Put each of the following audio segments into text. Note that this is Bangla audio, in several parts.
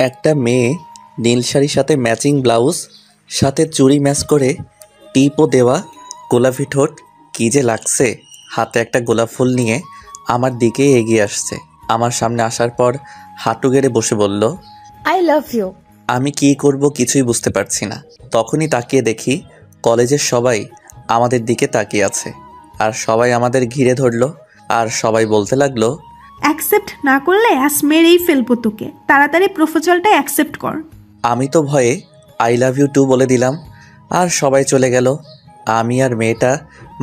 একটা মেয়ে নীল শাড়ির সাথে ম্যাচিং ব্লাউজ, সাথে চুড়ি ম্যাচ করে, টিপও দেওয়া, গোলাপি ঠোঁট, কী যে লাগছে। হাতে একটা গোলাপ ফুল নিয়ে আমার দিকে এগিয়ে আসছে। আমার সামনে আসার পর হাঁটু গেড়ে বসে বলল, আই লাভ ইউ। আমি কী করব কিছুই বুঝতে পারছি না। তখনই তাকিয়ে দেখি কলেজের সবাই আমাদের দিকে তাকিয়ে আছে, আর সবাই আমাদের ঘিরে ধরলো, আর সবাই বলতে লাগলো, অ্যাকসেপ্ট না করলে অ্যাস মেরেই ফেলবো তোকে, তাড়াতাড়ি প্রপোজালটা অ্যাকসেপ্ট কর। আমি তো ভয়ে আই লাভ ইউ টু বলে দিলাম, আর সবাই চলে গেল। আমি আর মেয়েটা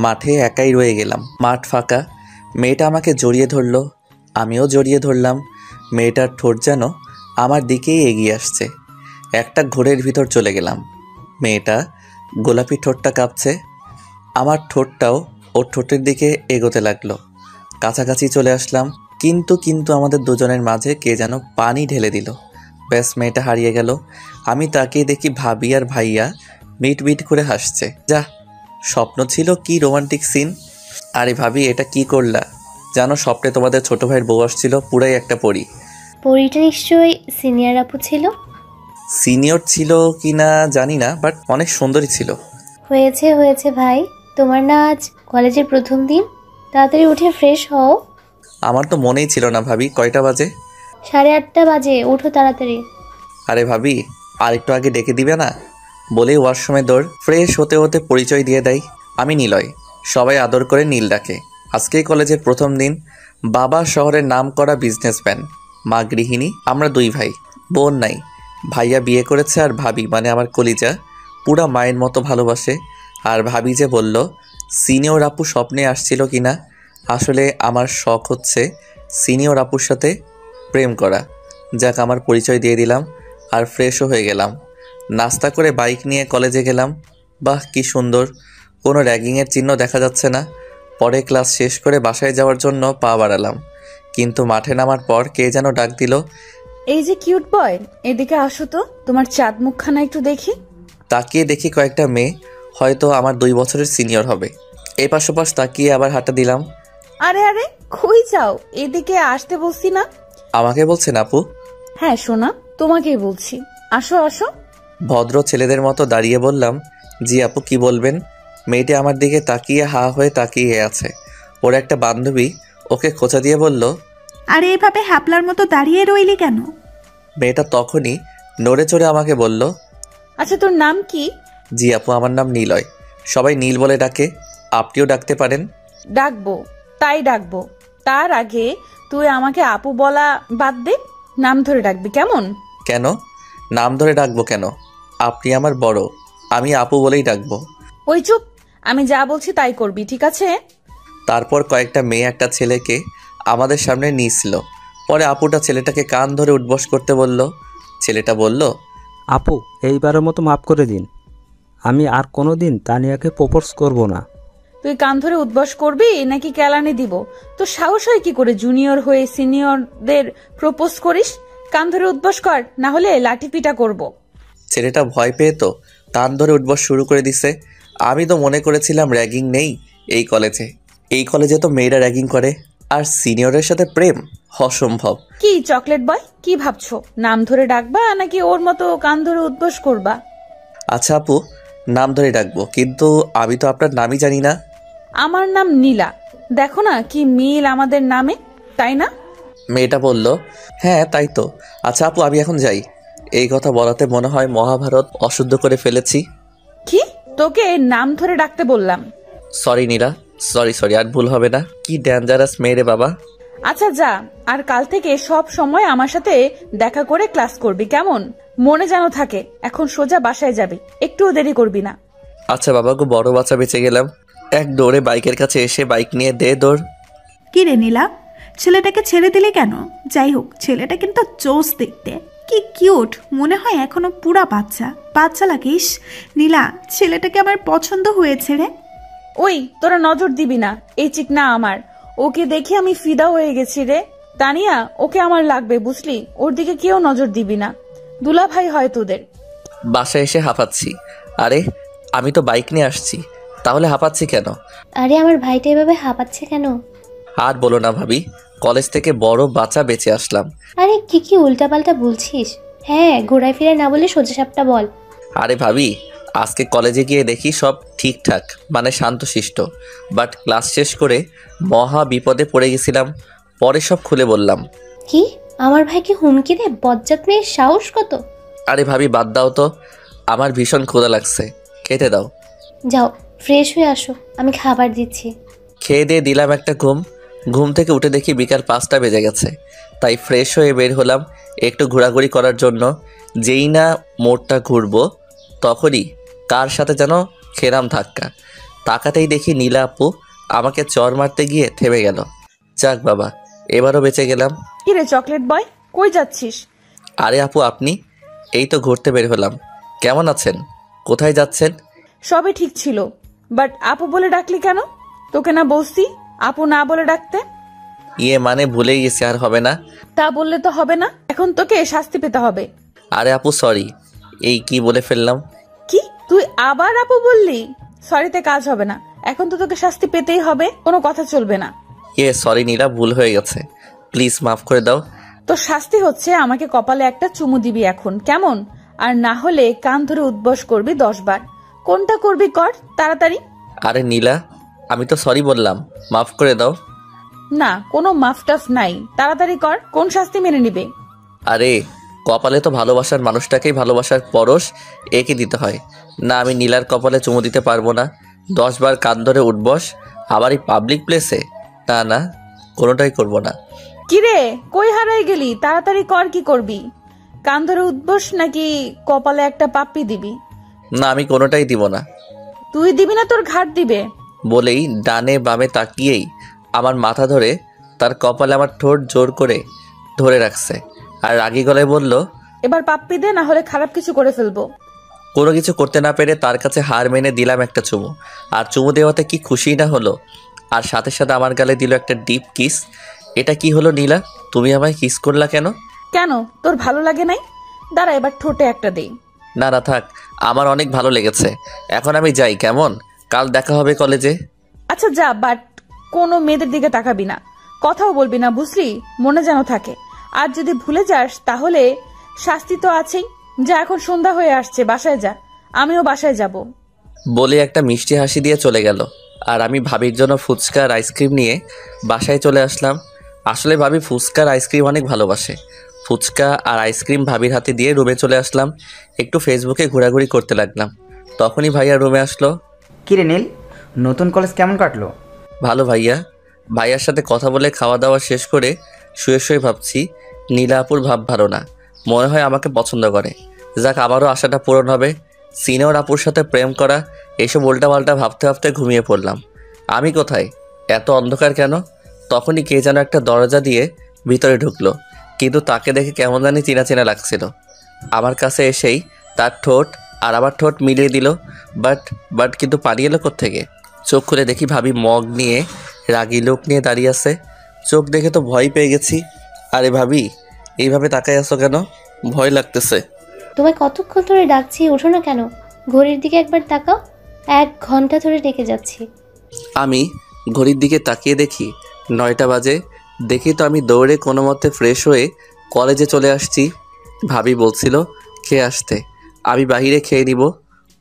মাঠে একাই রয়ে গেলাম। মাঠ ফাঁকা। মেয়েটা আমাকে জড়িয়ে ধরলো, আমিও জড়িয়ে ধরলাম। মেয়েটার ঠোঁট যেন আমার দিকেই এগিয়ে আসছে। একটা ঘোরের ভিতর চলে গেলাম। মেয়েটা গোলাপি ঠোঁটটা কাঁপছে, আমার ঠোঁটটাও ওর ঠোঁটের দিকে এগোতে লাগলো। কাছাকাছি চলে আসলাম, কিন্তু আমাদের দুজনের মাঝে কে যেন পানি ঢেলে দিল। ব্যাস, মেয়েটা হারিয়ে গেল। আমি তাকিয়ে দেখি ভাবি আর ভাইয়া মিট মিট করে হাসছে। যা, স্বপ্ন ছিল, কি রোমান্টিক সিন। আরে ভাবি, এটা কি করলা? জানো, স্বপ্নে তোমাদের ছোট ভাইয়ের বউ আসছিল, পুরাই একটা পরী। পরীটা নিশ্চয়ই সিনিয়র আপু ছিল। সিনিয়র ছিল কি না জানি না, বাট অনেক সুন্দরী ছিল। হয়েছে হয়েছে ভাই, তোমার না আজ কলেজের প্রথম দিন, তাড়াতাড়ি উঠে ফ্রেশ হও। আমার তো মনেই ছিল না ভাবি, কয়টা বাজে? 8:30 বাজে, ওঠো তাড়াতাড়ি। আরে ভাবি, আর একটু আগে ডেকে দিবে না? বলেই ওয়াশরুমে দৌড়। ফ্রেশ হতে হতে পরিচয় দিয়ে দেয়, আমি নিলয়। সবাই আদর করে নীল ডাকে। আজকেই কলেজের প্রথম দিন। বাবা শহরের নাম করা বিজনেসম্যান, মা গৃহিণী। আমরা 2 ভাই, বোন নাই। ভাইয়া বিয়ে করেছে, আর ভাবি মানে আমার কলিজা পুরা মায়ের মতো ভালোবাসে। আর ভাবি যে বলল সিনিয়র আপু স্বপ্নে আসছিল কিনা, আসলে আমার শখ হচ্ছে সিনিয়র আপুর সাথে প্রেম করা। যাক, আমার পরিচয় দিয়ে দিলাম আর ফ্রেশও হয়ে গেলাম। নাস্তা করে বাইক নিয়ে কলেজে গেলাম। বাহ, কি সুন্দর, কোনো র্যাগিংয়ের চিহ্ন দেখা যাচ্ছে না। পরে ক্লাস শেষ করে বাসায় যাওয়ার জন্য পা বাড়ালাম, কিন্তু মাঠে নামার পর কে যেন ডাক দিল, এই যে কিউট বয়, এদিকে আসো তো, তোমার চাঁদ মুখখানা একটু দেখি। তাকিয়ে দেখি কয়েকটা মেয়ে, হয়তো আমার 2 বছরের সিনিয়র হবে। এই পাশোপাশ তাকিয়ে আবার হাঁটা দিলাম। আরে আরে, কই যাও? এদিকে আসতে বলছি না? আমাকে বলছেন আপু? হ্যাঁ সোনা, তোমাকেই বলছি, আসো আসো। ভদ্র ছেলেদের মতো দাঁড়িয়ে বললাম, জি আপু, কি বলবেন? মেয়েটি আমার দিকে তাকিয়ে হা হয়ে তাকিয়ে আছে। ওর একটা বান্ধবী ওকে খোঁচা দিয়ে বলল, আরে এভাবে হ্যাপলার মতো দাঁড়িয়ে রইলি কেন? মেয়েটা তখনই নড়ে চড়ে আমাকে বলল, আচ্ছা তোর নাম কি? জি আপু, আমার নাম নীলয়। সবাই নীল বলে ডাকে, আপনিও ডাকতে পারেন। ডাকবো, তাই ডাকবো। তার আগে তুই আমাকে আপু বলা বাদ দে, নাম ধরে ডাকবি কেমন? কেন নাম ধরে ডাকবো কেন? আপনি আমার বড়, আমি আপু বলেই ডাকবো। ওই চুপ, আমি যা বলছি তাই করবি, ঠিক আছে? তারপর কয়েকটা মেয়ে একটা ছেলেকে আমাদের সামনে নিয়েছিল। পরে আপুটা ছেলেটাকে কান ধরে উঠবস করতে বলল। ছেলেটা বলল, আপু, এইবারের মতো মাফ করে দিন, আমি আর কোনো দিন তানিয়াকে প্রপোজ করব না। তুই কান ধরে উদ্বাস করবি নাকি কেলানি দিব? তো সাহস হয় কি করে জুনিয়র হয়ে সিনিয়রদের প্রপোজ করিস? কান ধরে উদ্বাস কর, না হলে লাঠি পিটা করব। ছেলেটা ভয় পেয়ে তো কান ধরে উঠবস শুরু করে দিছে। আমি তো মনে করেছিলাম র্যাগিং নেই এই কলেজে। এই কলেজে তো মেয়েরা র্যাগিং করে, আর সিনিয়রের সাথে প্রেম অসম্ভব। কি চকলেট বয়, কি ভাবছো? নাম ধরে ডাকবা নাকি ওর মতো কান ধরে উদ্বাস করবা? আচ্ছা আপু, নাম ধরে ডাকবো, কিন্তু আমি তো আপনার নামই জানি না। আমার নাম নীলা, দেখো না কি মিল আমাদের নামে, তাই না? মেয়েটা বলল, হ্যাঁ তাই তো। আচ্ছা আপু, আমি এখন যাই। এই কথা বলাতে মনে হয় মহাভারত অশুদ্ধ করে ফেলেছি। কি, তোকে নাম ধরে ডাকতে বললাম? সরি নীলা, সরি, আর ভুল হবে না। কি ডেঞ্জারাস মেয়ে রে বাবা। আচ্ছা যা, আর কাল থেকে সব সময় আমার সাথে দেখা করে ক্লাস করবি, কেমন? মনে যেন থাকে। এখন সোজা বাসায় যাবি, একটুও দেরি করবি না। আচ্ছা বাবা গো, বড় বাচ্চা বেঁচে গেলাম। এক দৌড়ে বাইকের কাছে এসে বাইক নিয়ে দে দৌড়। কি রে নীলা, ছেলেটাকে ছেড়ে দিলি কেন? যাই হোক, ছেলেটা কিন্তু জোস দেখতে, কি কিউট, মনে হয় এখনো পুরা বাচ্চা বাচ্চা লাগিস। নীলা, ছেলেটাকে আমার পছন্দ হয়েছে রে। ওই তোরা নজর দিবি না, এই চিকনা আমার, ওকে দেখে আমি ফিদা হয়ে গেছি রে। তানিয়া, ওকে আমার লাগবে, বুঝলি? ওর দিকে কেউ নজর দিবি না, দুলা ভাই হয় তোদের। বাসায় এসে হাঁপাচ্ছি। আরে আমি তো বাইক নিয়ে আসছি, তাহলে হাঁপাচ্ছি কেন? আরে আমার ভাইটা এভাবে হাঁপাচ্ছে কেন? আর বলো না ভাবি, কলেজ থেকে বড় বাচ্চা বেঁচে আসলাম। আরে কি কি উল্টাপাল্টা বলছিস? হ্যাঁ, ঘোরায় ফিরায় না বলে সোজাসাপটা বল। আরে ভাবি, আজকে কলেজে গিয়ে দেখি সব ঠিকঠাক, মানে শান্তশিষ্ট, বাট ক্লাস শেষ করে মহা বিপদে পড়ে গেছিলাম। পরে সব খুলে বললাম। কি? আমার ভাইকে হুমকি দে? বজ্জাত মেয়ের সাহস কত! আরে ভাবি বাদ দাও তো, আমার ভীষণ ক্ষুধা লাগছে, খেতে দাও। যাও ফ্রেশ হয়ে আসো, আমি খাবার দিচ্ছি। খেয়ে দিয়ে দিলাম একটা ঘুম। ঘুম থেকে উঠে দেখি বিকাল 5টা বেজে গেছে। তাই ফ্রেশ হয়ে বের হলাম একটু ঘোরাঘুরি করার জন্য। যেই না মোড়টা ঘুরবো তখনই কার সাথে যেন খেলাম ধাক্কা। তাকাতেই দেখি নীলা আপু আমাকে চর মারতে গিয়ে থেমে গেল। যাক বাবা, এবারও বেঁচে গেলাম। কিরে চকলেট বয়, কই যাচ্ছিস? আরে আপু আপনি? এই তো ঘুরতে বের হলাম। কেমন আছেন? কোথায় যাচ্ছেন? সবই ঠিক ছিল, বাট আপু বলে ডাকলি কেন? তোকে না বলছি আপু না বলে ডাকতে? মানে ভুলেই গেছি, আর হবে না। তা বললে তো হবে না, এখন তোকে শাস্তি পেতে হবে। আরে আপু সরি, এই কি বলে ফেললাম। কি তুই আবার আপু বললি? সরিতে কাজ হবে না, এখন তো তোকে শাস্তি পেতেই হবে, কোনো কথা চলবে না। সরি নীলা, ভুল হয়ে গেছে, প্লিজ মাফ করে দাও। তোর শাস্তি হচ্ছে আমাকে কপালে একটা চুমু দিবি এখন, কেমন? আর না হলে কান ধরে উদ্বস করবি 10 বার। কোনটা করবি কর তাড়াতাড়ি। আরে নীলা, আমি তো সরি বললাম, মাফ করে দাও। না, কোনো মাফটাফ নাই, তাড়াতাড়ি কর। কোন শাস্তি মেনে নিবে? আরে কপালে তো ভালোবাসার মানুষটাকেই ভালোবাসার পরশ এঁকে দিতে হয় না। আমি নীলার কপালে চুমু দিতে পারবো না। 10 বার কান ধরে উঠবস, আবার এই পাবলিক প্লেসে? না না, কোনোটাই করবো না। কিরে কই হারাই গেলি? তাড়াতাড়ি কর, কি করবি? কান ধরে উঠবস নাকি কপালে একটা পাপ্পি দিবি? না, আমি কোনোটাই দিব না। তুই দিবি না, তোর ঘাট দিবে। বলেই ডানে বামে তাকিয়েই আমার মাথা ধরে তার কপালে আমার ঠোঁট জোর করে ধরে রাখছে, আর রাগী গলায় বলল, এবার পাপ্পি দে, না হলে খারাপ কিছু করে ফেলবো। কোনো কিছু করতে না পেরে তার কাছে হার মেনে দিলাম একটা চুমু। আর চুমু দেওয়াতে কি খুশি না হলো, আর সাথে সাথে আমার গালে দিল একটা ডিপ কিস। এটা কি হলো নীলা, তুমি আমায় কিস করলা কেন? কেন, তোর ভালো লাগে নাই? দাঁড়া এবার ঠোঁটে একটা দেই। না না থাক, আমার অনেক ভালো লেগেছে, এখন আমি যাই, কেমন? কাল দেখা হবে কলেজে। আচ্ছা যা, বাট কোনো মেয়েদের দিকে তাকাবি না, কথাও বলবি না, বুঝলি? মনে যেন থাকে। আর যদি ভুলে যাস তাহলে শাস্তি তো আছেই। যা, এখন সন্ধ্যা হয়ে আসছে, বাসায় যা, আমিও বাসায় যাব। বলে একটা মিষ্টি হাসি দিয়ে চলে গেল। আর আমি ভাবির জন্য ফুচকা আর আইসক্রিম নিয়ে বাসায় চলে আসলাম। আসলে ভাবি ফুচকা আর আইসক্রিম অনেক ভালোবাসে। ফুচকা আর আইসক্রিম ভাবির হাতে দিয়ে রুমে চলে আসলাম। একটু ফেসবুকে ঘোরাঘুরি করতে লাগলাম। তখনই ভাইয়া রুমে আসলো। কিরে নীল, নতুন কলেজ কেমন কাটলো? ভালো ভাইয়া। ভাইয়ার সাথে কথা বলে খাওয়া দাওয়া শেষ করে শুয়ে শুয়ে ভাবছি নীলা আপুর ভাব ভালো না, মনে হয় আমাকে পছন্দ করে। যাক, আবারও আশাটা পূরণ হবে। সিনিয়র আপুর সাথে প্রেম করা, এসব উল্টাপাল্টা ভাবতে ভাবতে ঘুমিয়ে পড়লাম। আমি কোথায়? এত অন্ধকার কেন? তখনই কে যেন একটা দরজা দিয়ে ভিতরে ঢুকলো, কিন্তু তাকে দেখে কেমন জানি চেনা চেনা লাগছিল। আমার কাছে এসেই তার ঠোঁট আর আমার ঠোঁট মিলিয়ে দিল। বাট কিন্তু পানি এলো কোত্থেকে? চোখ খুলে দেখি ভাবি মগ নিয়ে রাগী লোক নিয়ে দাঁড়িয়ে আছে। চোখ দেখে তো ভয় পেয়ে গেছি। আরে ভাবি, এইভাবে তাকাই আছো কেন? ভয় লাগতেছে। তোমায় কতক্ষণ ধরে ডাকছি, ওঠো না কেন? ঘড়ির দিকে একবার তাকাও, 1 ঘন্টা ধরে ডেকে যাচ্ছি। আমি ঘড়ির দিকে তাকিয়ে দেখি 9টা বাজে। দেখি তো আমি দৌড়ে কোনো মতে ফ্রেশ হয়ে কলেজে চলে আসছি। ভাবি বলছিল খেয়ে আসতে, আমি বাহিরে খেয়ে নিব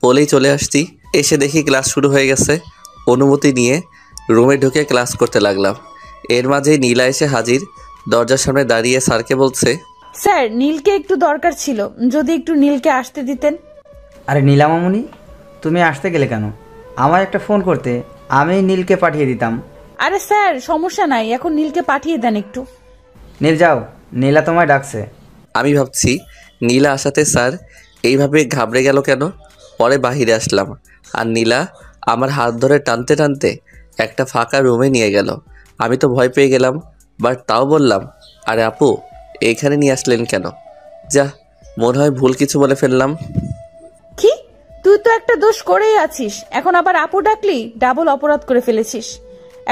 বলেই চলে আসছি। এসে দেখি ক্লাস শুরু হয়ে গেছে। অনুমতি নিয়ে রুমে ঢুকে ক্লাস করতে লাগলাম। এর মাঝেই নীলা এসে হাজির। দরজার সামনে দাঁড়িয়ে স্যারকে বলছে, স্যার, নীলকে একটু দরকার ছিল, যদি একটু নীলকে আসতে দিতেন। আরে নীলা মামুনি, তুমি আসতে গেলে কেন? আমার একটা ফোন করতে, আমি নীলকে পাঠিয়ে দিতাম। আরে স্যার সমস্যা নাই, এখন নীলকে পাঠিয়ে দেন একটু। নীল যাও, নীলা তোমায় ডাকছে। আমি ভাবছি নীলা আসাতে স্যার এইভাবে ঘাবড়ে গেল কেন। পরে বাহিরে আসলাম, আর নীলা আমার হাত ধরে টানতে টানতে একটা ফাঁকা রুমে নিয়ে গেল। আমি তো ভয় পেয়ে গেলাম, বাট তাও বললাম, আরে আপু এইখানে নিয়ে আসলেন কেন? যা, মনে হয় ভুল কিছু বলে ফেললাম। কি, তুই তো একটা দোষ করেই আছিস, এখন আবার আপু ডাকলি, ডাবল অপরাধ করে ফেলেছিস।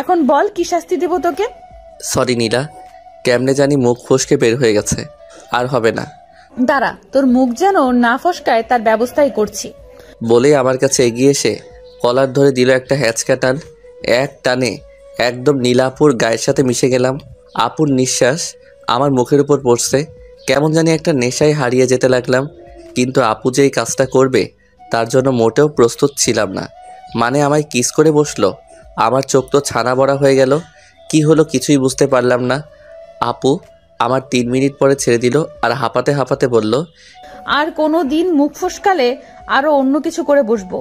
এখন বল কি শাস্তি দেব তোকে? সরি নীলা, কেমনে জানি মুখ ফসকে বের হয়ে গেছে, আর হবে না। দাঁড়া, তোর মুখ যেন না ফসকায় তার ব্যবস্থাই করছি। বলে আমার কাছে এগিয়ে এসে কলার ধরে দিল একটা হ্যাঁচকা টান। এক টানে একদম নীলা আপুর গায়ের সাথে মিশে গেলাম। আপুর নিঃশ্বাস আমার মুখের উপর পড়ছে। কেমন জানি একটা নেশায় হারিয়ে যেতে লাগলাম। কিন্তু আপু যে এই কাজটা করবে তার জন্য মোটেও প্রস্তুত ছিলাম না। মানে আমায় কিস করে বসলো। আমার চোখ তো ছানা বড়া হয়ে গেল। কি হলো কিছুই বুঝতে পারলাম না। আপু আমার 3 মিনিট পরে ছেড়ে দিল আর হাঁপাতে হাঁপাতে বলল, আর কোনো দিন মুখ ফসকালে আরো অন্য কিছু করে বসবো।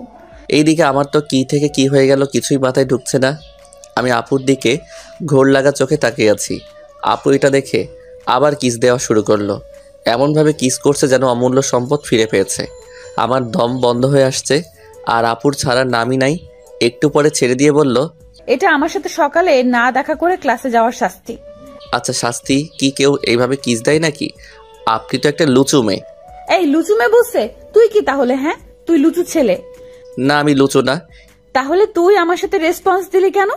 এইদিকে আমার তো কি থেকে কি হয়ে গেল কিছুই মাথায় ঢুকছে না। আমি আপুর দিকে ঘোর লাগা চোখে তাকিয়ে আছি। আপু এটা দেখে আবার কিস দেওয়া শুরু করলো। এমনভাবে কিস করছে যেন অমূল্য সম্পদ ফিরে পেয়েছে। আমার দম বন্ধ হয়ে আসছে আর আপুর ছাড়ার নামই নাই। একটু পরে ছেড়ে দিয়ে বলল, এটা আমার সাথে সকালে না দেখা করে ক্লাসে যাওয়ার শাস্তি। আচ্ছা শাস্তি কি কেউ এইভাবে কিস দেয় নাকি? আপনি তো একটা লুচু মেয়ে। এই লুচু মেয়ে বলছে? তুই কি তাহলে? হ্যাঁ, তুই লুচু ছেলে। না আমি লুচু না। তাহলে তুই আমার সাথে রেসপন্স দিলি কেন?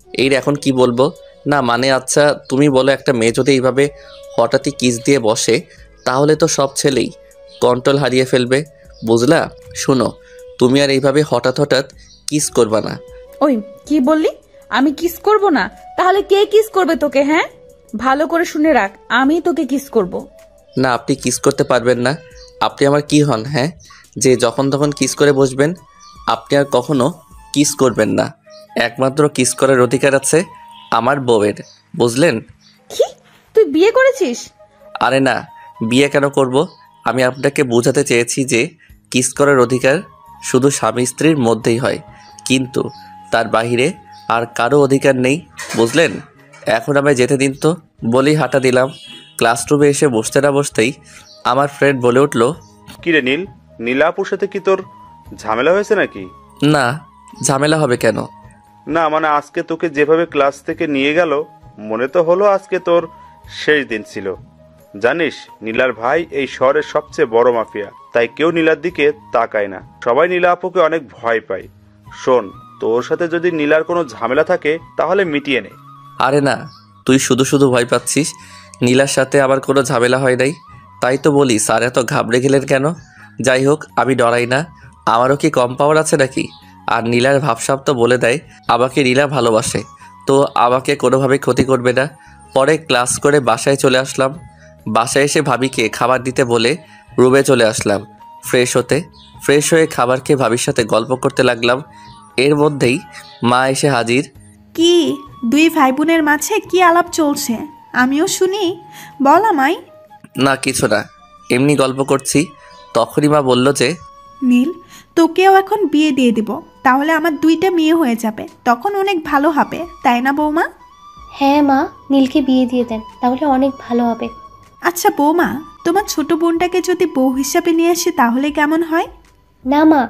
এই এখন কি বলবো না মানে আচ্ছা তুমি বলো, একটা মেয়ে যদি এইভাবে হঠাৎই কিস দিয়ে বসে তাহলে তো সব ছেলেই কন্ট্রোল হারিয়ে ফেলবে, বুঝলা? শোনো, তুমি আর এইভাবে হঠাৎ হঠাৎ কিস করবা না। ওই কি বললি? আমি কিস করব না? তাহলে কে কিস করবে তোকে? হ্যাঁ, ভালো করে শুনে রাখ, আমি তোকে কিস করব। না আপনি কিস করতে পারবেন না। আপনি আমার কি হন হ্যাঁ, যে যখন তখন কিস করে বসবেন? আপনি আর কখনো কিস করবেন না। একমাত্র কিস করার অধিকার আছে আমার বউয়ের, বুঝলেন? কি, তুই বিয়ে করেছিস? আরে না, বিয়ে কেন করব? আমি আপনাকে বোঝাতে চেয়েছি যে কিস করার অধিকার শুধু স্বামী স্ত্রীর মধ্যেই হয়, কিন্তু তার বাইরে আর কারো অধিকার নেই, বুঝলেন? এখন আমায় যেতে দিন তো, বলেই হাঁটা দিলাম। ক্লাসরুমে এসে বসতে না বসতেই আমার ফ্রেন্ড বলে উঠল, কিরে নীল, নীলা আপুর সাথে কি তোর ঝামেলা হয়েছে নাকি? না ঝামেলা হবে কেন? না মানে আজকে তোকে যেভাবে ক্লাস থেকে নিয়ে গেল মনে তো হলো আজকে তোর শেষ দিন ছিল। জানিস নীলার ভাই এই শহরের সবচেয়ে বড় মাফিয়া, তাই কেউ নীলার দিকে তাকায় না। সবাই নীলা আপুকে অনেক ভয় পায়। শোন, তোর সাথে যদি নীলার কোনো ঝামেলা থাকে তাহলে মিটিয়ে নে। আরে না, তুই শুধু শুধু ভয় পাচ্ছিস। নীলার সাথে আবার কোনো ঝামেলা হয় নাই, তাই তো বলি স্যার এত ঘাবড়ে গেলেন কেন? যাই হোক, আমি ডরাই না। আমারও কি কম পাওয়ার আছে নাকি? আর নীলার ভাবসাব তো বলে দেয় আমাকে নীলা ভালোবাসে, তো আমাকে কোনোভাবে ক্ষতি করবে না। পরে ক্লাস করে বাসায় চলে আসলাম। বাসায় এসে ভাবিকে খাবার দিতে বলে রুমে চলে আসলাম ফ্রেশ হয়ে খাবার খেয়ে ভাবির সাথে গল্প করতে লাগলাম। এর মধ্যেই মা এসে হাজির। কি দুই ভাই বোনের মাঝে কি আলাপ চলছে? আমিও শুনি, বল আমায়। না কিছু না, এমনি গল্প করছি। তখনই মা বলল যে, নীল, তোকেও এখন বিয়ে দিয়ে দিব, তাহলে আমার 2টা মেয়ে হয়ে যাবে, তখন অনেক ভালো হবে, তাই না বৌমা? হ্যাঁ মা, নীলকে বিয়ে দিয়ে দেন, তাহলে অনেক ভালো হবে। আচ্ছা বৌমা, তোমার ছোট বোনটাকে যদি বউ হিসাবে নিয়ে আসি তাহলে কেমন হয়? না মা,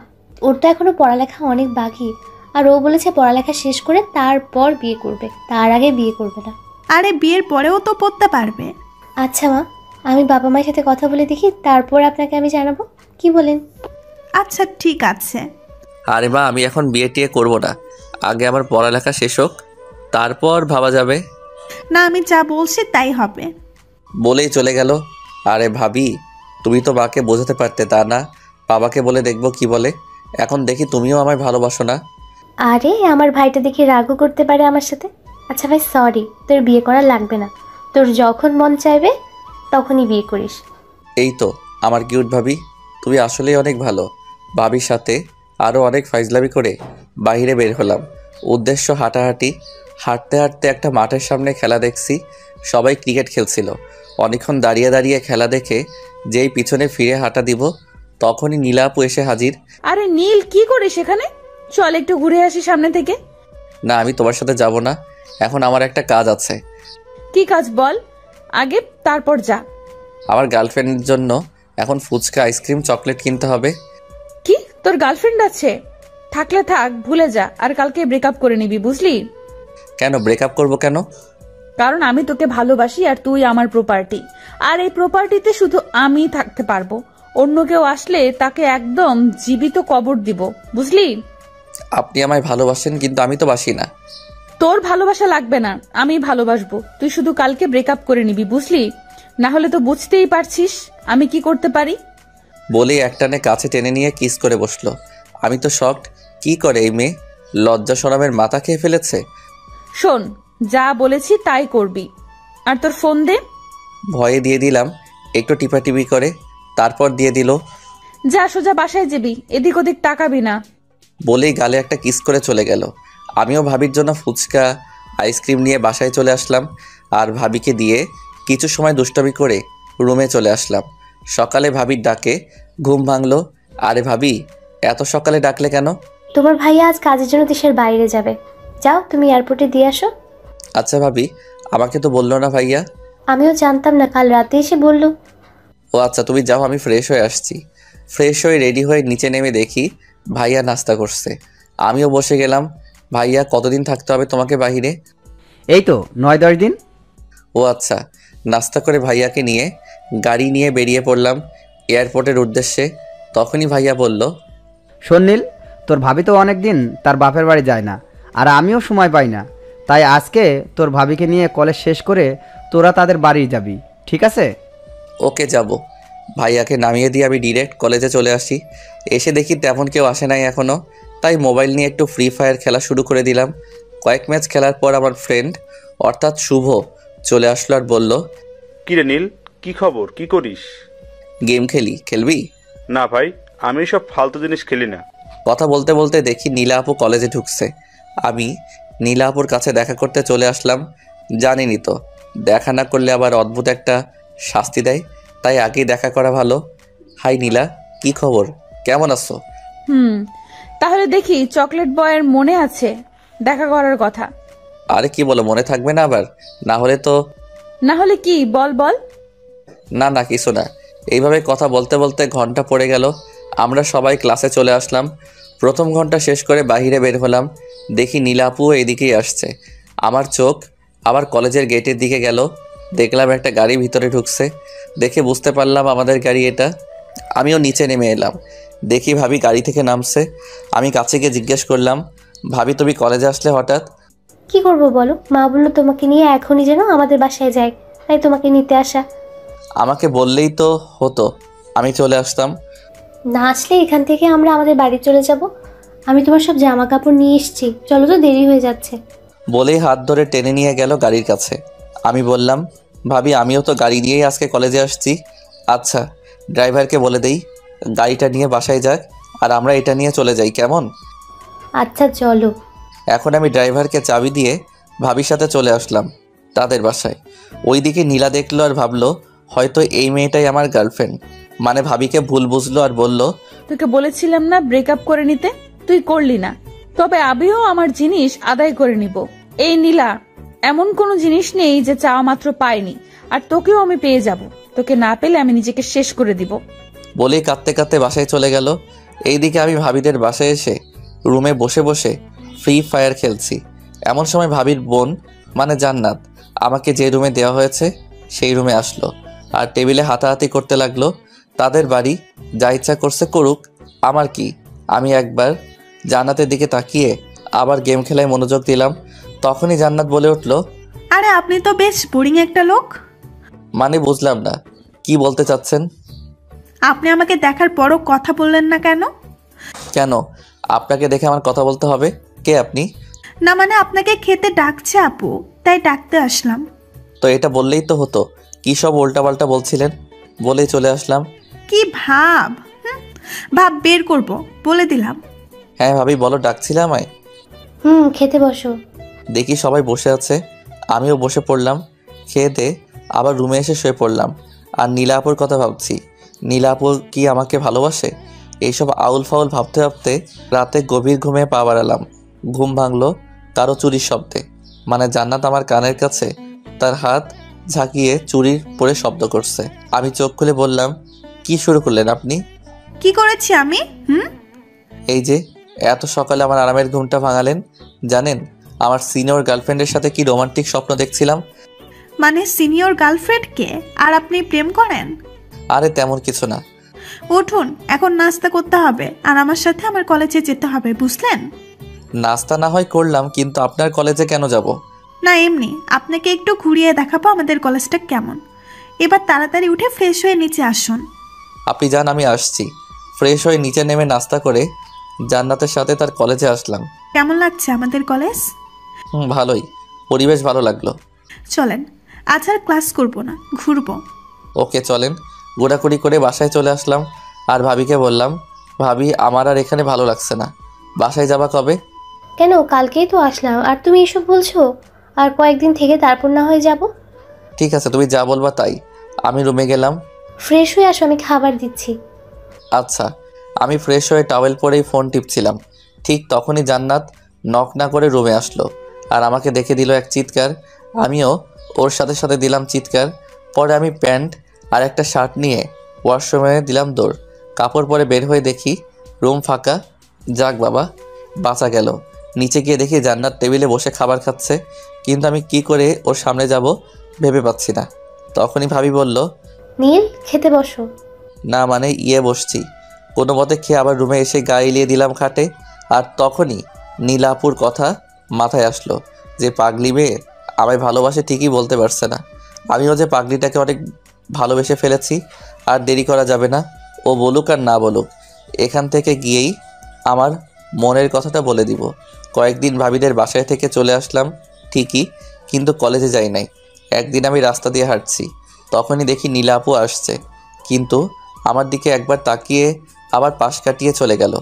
ওর তো এখনো পড়ালেখা অনেক বাকি, আর ও বলেছে পড়ালেখা শেষ করে তারপর বিয়ে করবে, তার আগে বিয়ে করবে না। আরে বিয়ের পরেও তো পড়তে পারবে। আচ্ছা মা, আমি বাবা মায়ের সাথে কথা বলে দেখি, তারপর আপনাকে আমি জানাবো, কি বলেন? আচ্ছা ঠিক আছে। আরে মা আমি এখন বিয়ে টিয়ে করবো না, আগে আমার পড়ালেখা শেষ হোক, তারপর ভাবা যাবে। না, আমি যা বলছি তাই হবে। বলেই চলে গেল। আরে ভাবি, তুমি তো মাকে বোঝাতে পারতে, তা না বাবাকে বলে দেখবো কি বলে। এখন দেখি তুমিও আমায় ভালোবাসো না। আরে আমার ভাইটা দেখি রাগও করতে পারে আমার সাথে। আচ্ছা ভাই সরি, তোর বিয়ে করা লাগবে না, তোর যখন মন চাইবে তখনই বিয়ে করিস। এই তো আমার কিউট ভাবি, তুমি আসলেই অনেক ভালো। ভাবির সাথে আরও অনেক ফাইজলামি করে বাইরে বের হলাম। উদ্দেশ্য হাঁটাহাঁটি। হাঁটতে হাঁটতে একটা মাঠের সামনে খেলা দেখছি, সবাই ক্রিকেট খেলছিল। অনেকক্ষণ দাঁড়িয়ে দাঁড়িয়ে খেলা দেখে যেই পিছনে ফিরে হাঁটা দিব তখনই নীলা আপু এসে হাজির। আরে নীল, কি করিস সেখানে? চল একটু ঘুরে আসি সামনে থেকে। না আমি তোমার সাথে যাব না, এখন আমার একটা কাজ আছে। কি কাজ বল আগে, তারপর যা। আমার গার্লফ্রেন্ডের জন্য এখন ফুচকা, আইসক্রিম, চকলেট কিনতে হবে। কি, তোর গার্লফ্রেন্ড আছে? থাকলে থাক, ভুলে যা, আর কালকে ব্রেকআপ করে নিবি, বুঝলি? কেন ব্রেকআপ করব কেন? কারণ আমি তোকে ভালোবাসি আর তুই আমার প্রপার্টি, আর এই প্রপার্টিতে শুধু আমি থাকতে পারবো। অন্য কেউ আসলে তাকে একদম জীবিত কবর দিব, বুঝলি? আপনি আমায় ভালোবাসেন কিন্তু আমি তো বাসি না। তোর ভালোবাসা লাগবে না, আমি ভালোবাসবো। তুই শুধু কালকে ব্রেকআপ করে নিবি, বুঝলি? না হলে তো বুঝতেই পারছিস আমি কি করতে পারি। বলেই একটানে কাছে টেনে নিয়ে কিস করে বসলো। আমি তো শকড, কি করে এই মেয়ে? লজ্জা শরমের মাথা খেয়ে ফেলেছে। শোন, যা বলেছি তাই করবি, আর তোর ফোন দে। ভয়ে দিয়ে দিলাম। একটু টিপাটিপি করে তারপর দিয়ে দিল। যা সোজা বাসায় যাবি, এদিক ওদিক তাকাবি না। বলেই গালে একটা কিস করে চলে গেল। আমিও ভাবির জন্য ফুচকা আইসক্রিম নিয়ে বাসায় চলে আসলাম আর ভাবিকে দিয়ে কিছু সময় দুষ্টামি করে রুমে চলে আসলাম। সকালে ভাবির ডাকে ঘুম ভাঙলো। আরে ভাবি, এত সকালে ডাকলে কেন? তোমার ভাইয়া আজ কাজের জন্য দেশের বাইরে যাবে, যাও তুমি এয়ারপোর্টে দিয়ে আসো। আচ্ছা ভাবি, আমাকে তো বললো না ভাইয়া। আমিও জানতাম না, কাল রাতে এসে বললো। ও আচ্ছা, তুমি যাও, আমি ফ্রেশ হয়ে আসছি। ফ্রেশ হয়ে রেডি হয়ে নিচে নেমে দেখি ভাইয়া নাস্তা করছে। আমিও বসে গেলাম। ভাইয়া, কতদিন থাকতে হবে তোমাকে বাহিরে? এই তো 9-10 দিন। ও আচ্ছা। নাস্তা করে ভাইয়াকে নিয়ে গাড়ি নিয়ে বেরিয়ে পড়লাম এয়ারপোর্টের উদ্দেশ্যে। তখনই ভাইয়া বলল, শোন নীল, তোর ভাবি তো অনেক দিন তার বাপের বাড়ি যায় না, আর আমিও সময় পাই না, তাই আজকে তোর ভাবিকে নিয়ে কলেজ শেষ করে তোরা তাদের বাড়ি যাবি, ঠিক আছে? ওকে, যাব। ভাইয়াকে নামিয়ে দিয়ে আমি ডিরেক্ট কলেজে চলে আসি। এসে দেখি তেমন কেউ আসে নাই এখনও, তাই মোবাইল নিয়ে একটু ফ্রি ফায়ার খেলা শুরু করে দিলাম। কয়েক ম্যাচ খেলার পর আমার ফ্রেন্ড অর্থাৎ শুভ চলে আসলো আর বলল, কিরে নীল, কি খবর, কি করিস? গেম খেলবি? না ভাই, আমি সব ফালতু জিনিস খেলি না। কথা বলতে বলতে দেখি নীলা আপু কলেজে ঢুকছে। আমি নীলা আপুর কাছে দেখা করতে চলে আসলাম। জানিনি তো, দেখা না করলে আবার অদ্ভুত একটা শাস্তি দেয়, তাই আগেই দেখা করা ভালো। হাই নীলা, কি খবর, কেমন আছো? তাহলে দেখি চকলেট বয়ের মনে আছে দেখা করার কথা? আরে কি বলো, মনে থাকবে না আবার? না হলে কি বল? না কিছু না। এইভাবে কথা বলতে বলতে ঘন্টা পড়ে গেল। আমরা সবাই ক্লাসে চলে আসলাম। প্রথম ঘন্টা শেষ করে বাইরে বের হলাম। দেখি নীলা আপুও এদিকেই আসছে। আমার চোখ আবার কলেজের গেটের দিকে গেল। দেখলাম একটা গাড়ি ভিতরে ঢুকছে। দেখে বুঝতে পারলাম আমাদের গাড়ি এটা। আমিও নিচে নেমে এলাম। দেখি ভাবি গাড়ি থেকে নামছে। আমি কাছে গিয়ে জিজ্ঞেস করলাম, ভাবি তুমি কলেজে আসলে হঠাৎ? কি করব বলো, মা বললো তোমাকে নিয়ে এখনই যেন আমাদের বাসায় যায়, তাই তোমাকে নিতে আসা। আমাকে বললেই তো হতো, আমি চলে আসতাম। না আসলে এখান থেকে আমরা আমাদের বাড়ি চলে যাব। আমি তোমার সব জামা কাপড় নিয়ে এসেছি, চলো তো, দেরি হয়ে যাচ্ছে। বলেই হাত ধরে টেনে নিয়ে গেল গাড়ির কাছে। আমি বললাম, ভাবি আমিও তো গাড়ি নিয়েই আজকে কলেজে আসছি। আচ্ছা, ড্রাইভারকে বলে দেই গাড়িটা নিয়ে বাসায় যাক, আর আমরা এটা নিয়ে চলে যাই, কেমন? আচ্ছা চলো। এখন আমি ড্রাইভারকে চাবি দিয়ে ভাবির সাথে চলে আসলাম তাদের বাসায়। ওইদিকে নীলা দেখলো আর ভাবলো হয়তো এই মেয়েটাই আমার গার্লফ্রেন্ড, মানে ভাবিকে ভুল বুঝলো আর বলল, তোকে বলেছিলাম না ব্রেকআপ করে নিতে, তুই করলি না। তবে আমিও আমার জিনিস আদায় করে নিব। এই নীলা, এমন কোনো জিনিস নেই যে চাওয়া মাত্র পাইনি, আর তোকেও আমি পেয়ে যাব। তোকে না পেলে আমি নিজেকে শেষ করে দিব। বলেই কাঁদতে কাঁদতে বাসায় চলে গেল। এইদিকে আমি ভাবিদের বাসায় এসে রুমে বসে বসে ফ্রি ফায়ার খেলছি। এমন সময় ভাবির বোন মানে জান্নাত আমাকে যে রুমে দেওয়া হয়েছে সেই রুমে আসলো আর টেবিলে হাতাহাতি করতে লাগলো। তাদের বাড়ি, যা ইচ্ছা করছে করুক, আমার কি। আমি একবার জান্নাতের দিকে তাকিয়ে আবার গেম খেলায় মনোযোগ দিলাম। তখনই জান্নাত বলে উঠল, আরে আপনি তো বেশ বোরিং একটা লোক। মানে বুঝলাম না, কি বলতে চাচ্ছেন? আপনি আমাকে দেখার পরও কথা বললেন না কেন? কেন আপনাকে দেখে আমার কথা বলতে হবে? কে আপনি? না মানে আপনাকে খেতে ডাকছে আপু, তাই ডাকতে আসলাম। তো এটা বললেই তো হতো, কী সব উল্টাপাল্টা বলছিলেন? বলেই চলে আসলাম। কি ভাব, ভাব বের করব বলে দিলাম। হ্যাঁ ভাবি বলো, ডাকছিলে আমায়? খেতে বসো। দেখি সবাই বসে আছে, আমিও বসে পড়লাম। খেয়ে দে আবার রুমে এসে শুয়ে পড়লাম। আর নীলা আপুর কথা ভাবছি। নীলা আপু কি আমাকে ভালোবাসে? এইসব আউল ফাউল ভাবতে ভাবতে রাতে গভীর ঘুমে পা বাড়ালাম। ঘুম ভাঙলো কারো চুরির শব্দে, মানে জান্নাত আমার কানের কাছে তার হাত ঝাঁকিয়ে চুরির পরে শব্দ করছে। আমি চোখ খুলে বললাম, কি শুরু করলেন আপনি? কি করেছি আমি? এই যে এত সকালে আমার আরামের ঘুমটা ভাঙালেন। জানেন আমার সিনিয়র গার্লফ্রেন্ডের সাথে কি রোমান্টিক স্বপ্ন দেখছিলাম। মানে সিনিয়র গার্লফ্রেন্ডকে আর আপনি প্রেম করেন? আরে তেমন কিছু না। উঠুন, এখন নাস্তা করতে হবে আর আমার সাথে আমার কলেজে যেতে হবে, বুঝলেন? নাস্তা না হয় করলাম, কিন্তু আপনার কলেজে কেন যাব? না এমনি আপনাকে একটু ঘুরিয়ে দেখাবো আমাদের কলেজটা কেমন। এবার তাড়াতাড়ি উঠে ফ্রেশ হয়ে নিচে আসুন। আপনি যান, আমি আসছি। ফ্রেশ হয়ে নিচে নেমে নাস্তা করে জান্নাতের সাথে তার কলেজে আসলাম। কেমন লাগছে আমাদের কলেজ? ভালোই, পরিবেশ ভালো লাগলো। চলেন, আজ আর ক্লাস করবো না, ঘুরবো। ওকে চলেন। ঘোরাঘুরি করে বাসায় চলে আসলাম আর ভাবিকে বললাম, ভাবি আমার আর এখানে ভালো লাগছে না, বাসায় যাবা কবে? কেন, কালকেই তো আসলাম আর তুমি এসব বলছো? আর কয়েকদিন থেকে তারপর না হয়ে যাব। ঠিক আছে, তুমি যা বলবা তাই। আমি রুমে গেলাম। ফ্রেশ হয়ে আসো, আমি খাবার দিচ্ছি। আচ্ছা। আমি ফ্রেশ হয়ে টাওয়েল পরেই ফোন টিপছিলাম, ঠিক তখনই জান্নাত নক না করে রুমে আসলো আর আমাকে দেখে দিল এক চিৎকার। আমিও ওর সাথে সাথে দিলাম চিৎকার। পরে আমি প্যান্ট আর একটা শার্ট নিয়ে ওয়াশরুমে দিলাম দৌড়। কাপড় পরে বের হয়ে দেখি রুম ফাঁকা। যাক বাবা, বাঁচা গেল। নিচে গিয়ে দেখি জান্নাত টেবিলে বসে খাবার খাচ্ছে, কিন্তু আমি কি করে ওর সামনে যাব ভেবে পাচ্ছি না। তখনই ভাবি বলল, নীল, খেতে বসো। না মানে বসছি। কোনো মতে খেয়ে আবার রুমে এসে গা এলিয়ে দিলাম খাটে। আর তখনই নীলাপুর কথা মাথায় আসলো, যে পাগলি মেয়ে আমায় ভালোবাসে ঠিকই বলতে পারছে না। আমিও যে পাগলিটাকে অনেক ভালোবেসে ফেলেছি। আর দেরি করা যাবে না, ও বলুক আর না বলুক, এখান থেকে গিয়েই আমার মনের কথাটা বলে দিব। কয়েকদিন ভাবিদের বাসায় থেকে চলে আসলাম ঠিকই, কিন্তু কলেজে যাই নাই। একদিন আমি রাস্তা দিয়ে হাঁটছি, তখনই দেখি নীলাপু আসছে, কিন্তু আমার দিকে একবার তাকিয়ে আবার পাশ কাটিয়ে চলে গেল।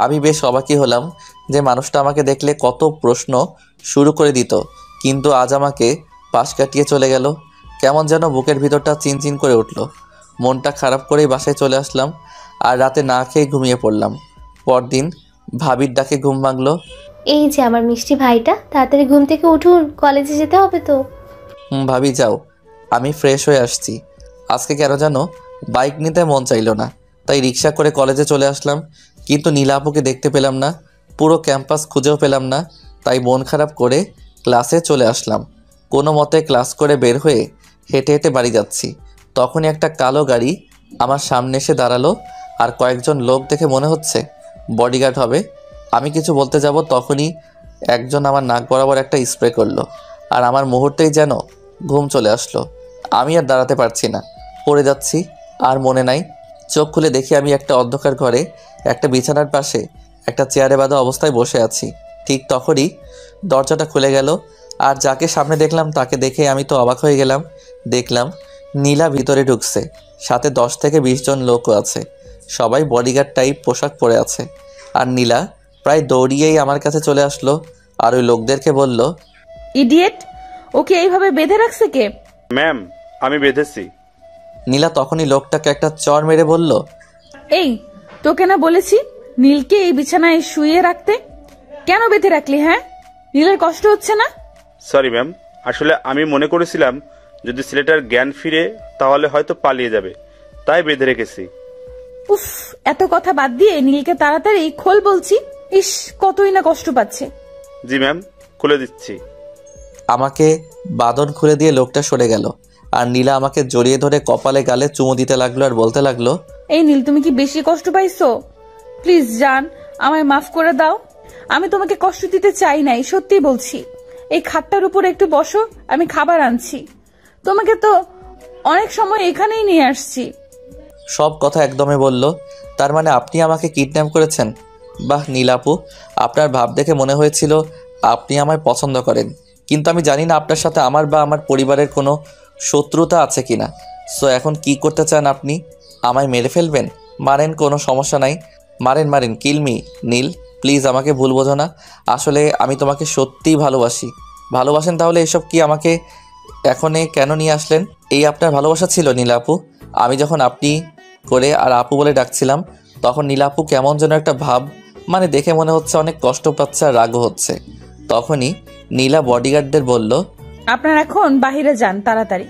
আমি বেশ অবাকই হলাম যে মানুষটা আমাকে দেখলে কত প্রশ্ন শুরু করে দিত, কিন্তু আজ আমাকে পাশ কাটিয়ে চলে গেল। কেমন যেন বুকের ভিতরটা চিনচিন করে উঠল। মনটা খারাপ করেই বাসায় চলে আসলাম আর রাতে না খেয়ে ঘুমিয়ে পড়লাম। পরদিন ভাবির ডাকে ঘুম ভাঙলো। এই যে আমার মিষ্টি ভাইটা, তাড়াতাড়ি ঘুম থেকে উঠুন, কলেজে যেতে হবে তো। ভাবি যাও, আমি ফ্রেশ হয়ে আসছি। আজকে কেন যেন বাইক নিতে মন চাইল না, তাই রিক্সা করে কলেজে চলে আসলাম, কিন্তু নীলাপুকে দেখতে পেলাম না। পুরো ক্যাম্পাস খুঁজেও পেলাম না, তাই মন খারাপ করে ক্লাসে চলে আসলাম। কোনো মতে ক্লাস করে বের হয়ে হেঁটে হেঁটে বাড়ি যাচ্ছি, তখনই একটা কালো গাড়ি আমার সামনে এসে দাঁড়ালো আর কয়েকজন লোক দেখে মনে হচ্ছে বডিগার্ড হবে। আমি কিছু বলতে যাব, তখনই একজন আমার নাক বরাবর একটা স্প্রে করলো আর আমার মুহূর্তেই যেন ঘুম চলে আসলো। আমি আর দাঁড়াতে পারছি না, পড়ে যাচ্ছি। আর মনে নাই, চোখ খুলে দেখি আমি একটা অন্ধকার ঘরে একটা বিছানার পাশে একটা চেয়ারে বাঁধা অবস্থায় বসে আছি। ঠিক তখনই দরজাটা খুলে গেল আর যাকে সামনে দেখলাম তাকে দেখে আমি তো অবাক হয়ে গেলাম। দেখলাম নীলা ভিতরে ঢুকছে, সাথে 10 থেকে 20 জন লোকও আছে, সবাই বডিগার্ড টাইপ পোশাক পরে আছে। আর নীলা প্রায় দৌড়িয়েই আমার কাছে চলে আসলো আর ওই লোকদেরকে বলল, ইডিয়েট, ওকে এইভাবে বেঁধে রাখছে কে? ম্যাম, আমি বেঁধেছি। নীলা তখনই লোকটাকে একটা চড় মেরে বলল, এই, তোকে না বলেছি নীলকে এই বিছানায় শুয়ে রাখতে? কেন বেঁধে রাখলি? হ্যাঁ, নীলের কষ্ট হচ্ছে না? সরি ম্যাম, আসলে আমি মনে করেছিলাম যদি ছেলেটার জ্ঞান ফিরে তাহলে হয়তো পালিয়ে যাবে, তাই বেঁধে রেখেছি। উফ, এত কথা বাদ দিয়ে নীলকে তাড়াতাড়ি খোল বলছি। ইস, কতই না কষ্ট পাচ্ছে। জি ম্যাম, খুলে দিচ্ছি। আমাকে বাঁধন খুলে দিয়ে লোকটা সরে গেল আর নীলা আমাকে জড়িয়ে ধরে কপালে গালে চুমু দিতে লাগলো আর বলতে লাগলো, এই নীল, তুমি কি বেশি কষ্ট পাইছো? প্লিজ জান, আমায় মাফ করে দাও। আমি তোমাকে কষ্ট দিতে চাই নাই, সত্যি বলছি। এই খাটটার উপর একটু বসো, আমি খাবার আনছি। তোমাকে তো অনেক সময় এখানেই নিয়ে আসছি। সব কথা একদমই বলল। তার মানে আপনি আমাকে কিডন্যাপ করেছেন? বাহ নীলাপু, আপনার ভাব দেখে মনে হয়েছিল আপনি আমায় পছন্দ করেন, কিন্তু আমি জানি না আপনার সাথে আমার বা আমার পরিবারের কোনো শত্রুতা আছে কিনা। সো এখন কি করতে চান আপনি? আমায় মেরে ফেলবেন? মারেন, কোনো সমস্যা নাই, মারেন মারেন, কিলমি। নীল প্লিজ আমাকে ভুল বোঝো না, আসলে আমি তোমাকে সত্যিই ভালোবাসি। ভালোবাসেন তাহলে এসব কি আমাকে এখনে কেন নিয়ে আসলেন? এই আপনার ভালোবাসা ছিল নীলাপু? আমি যখন আপনি করে আর আপু বলে ডাকছিলাম, তখন নীলাপু কেমন যেন একটা ভাব, মানে দেখে মনে হচ্ছে অনেক কষ্ট পাচ্ছে আর রাগও হচ্ছে। তখনই নীলা বডিগার্ডদের বলল, আপনারা এখন বাহিরে যান তাড়াতাড়ি।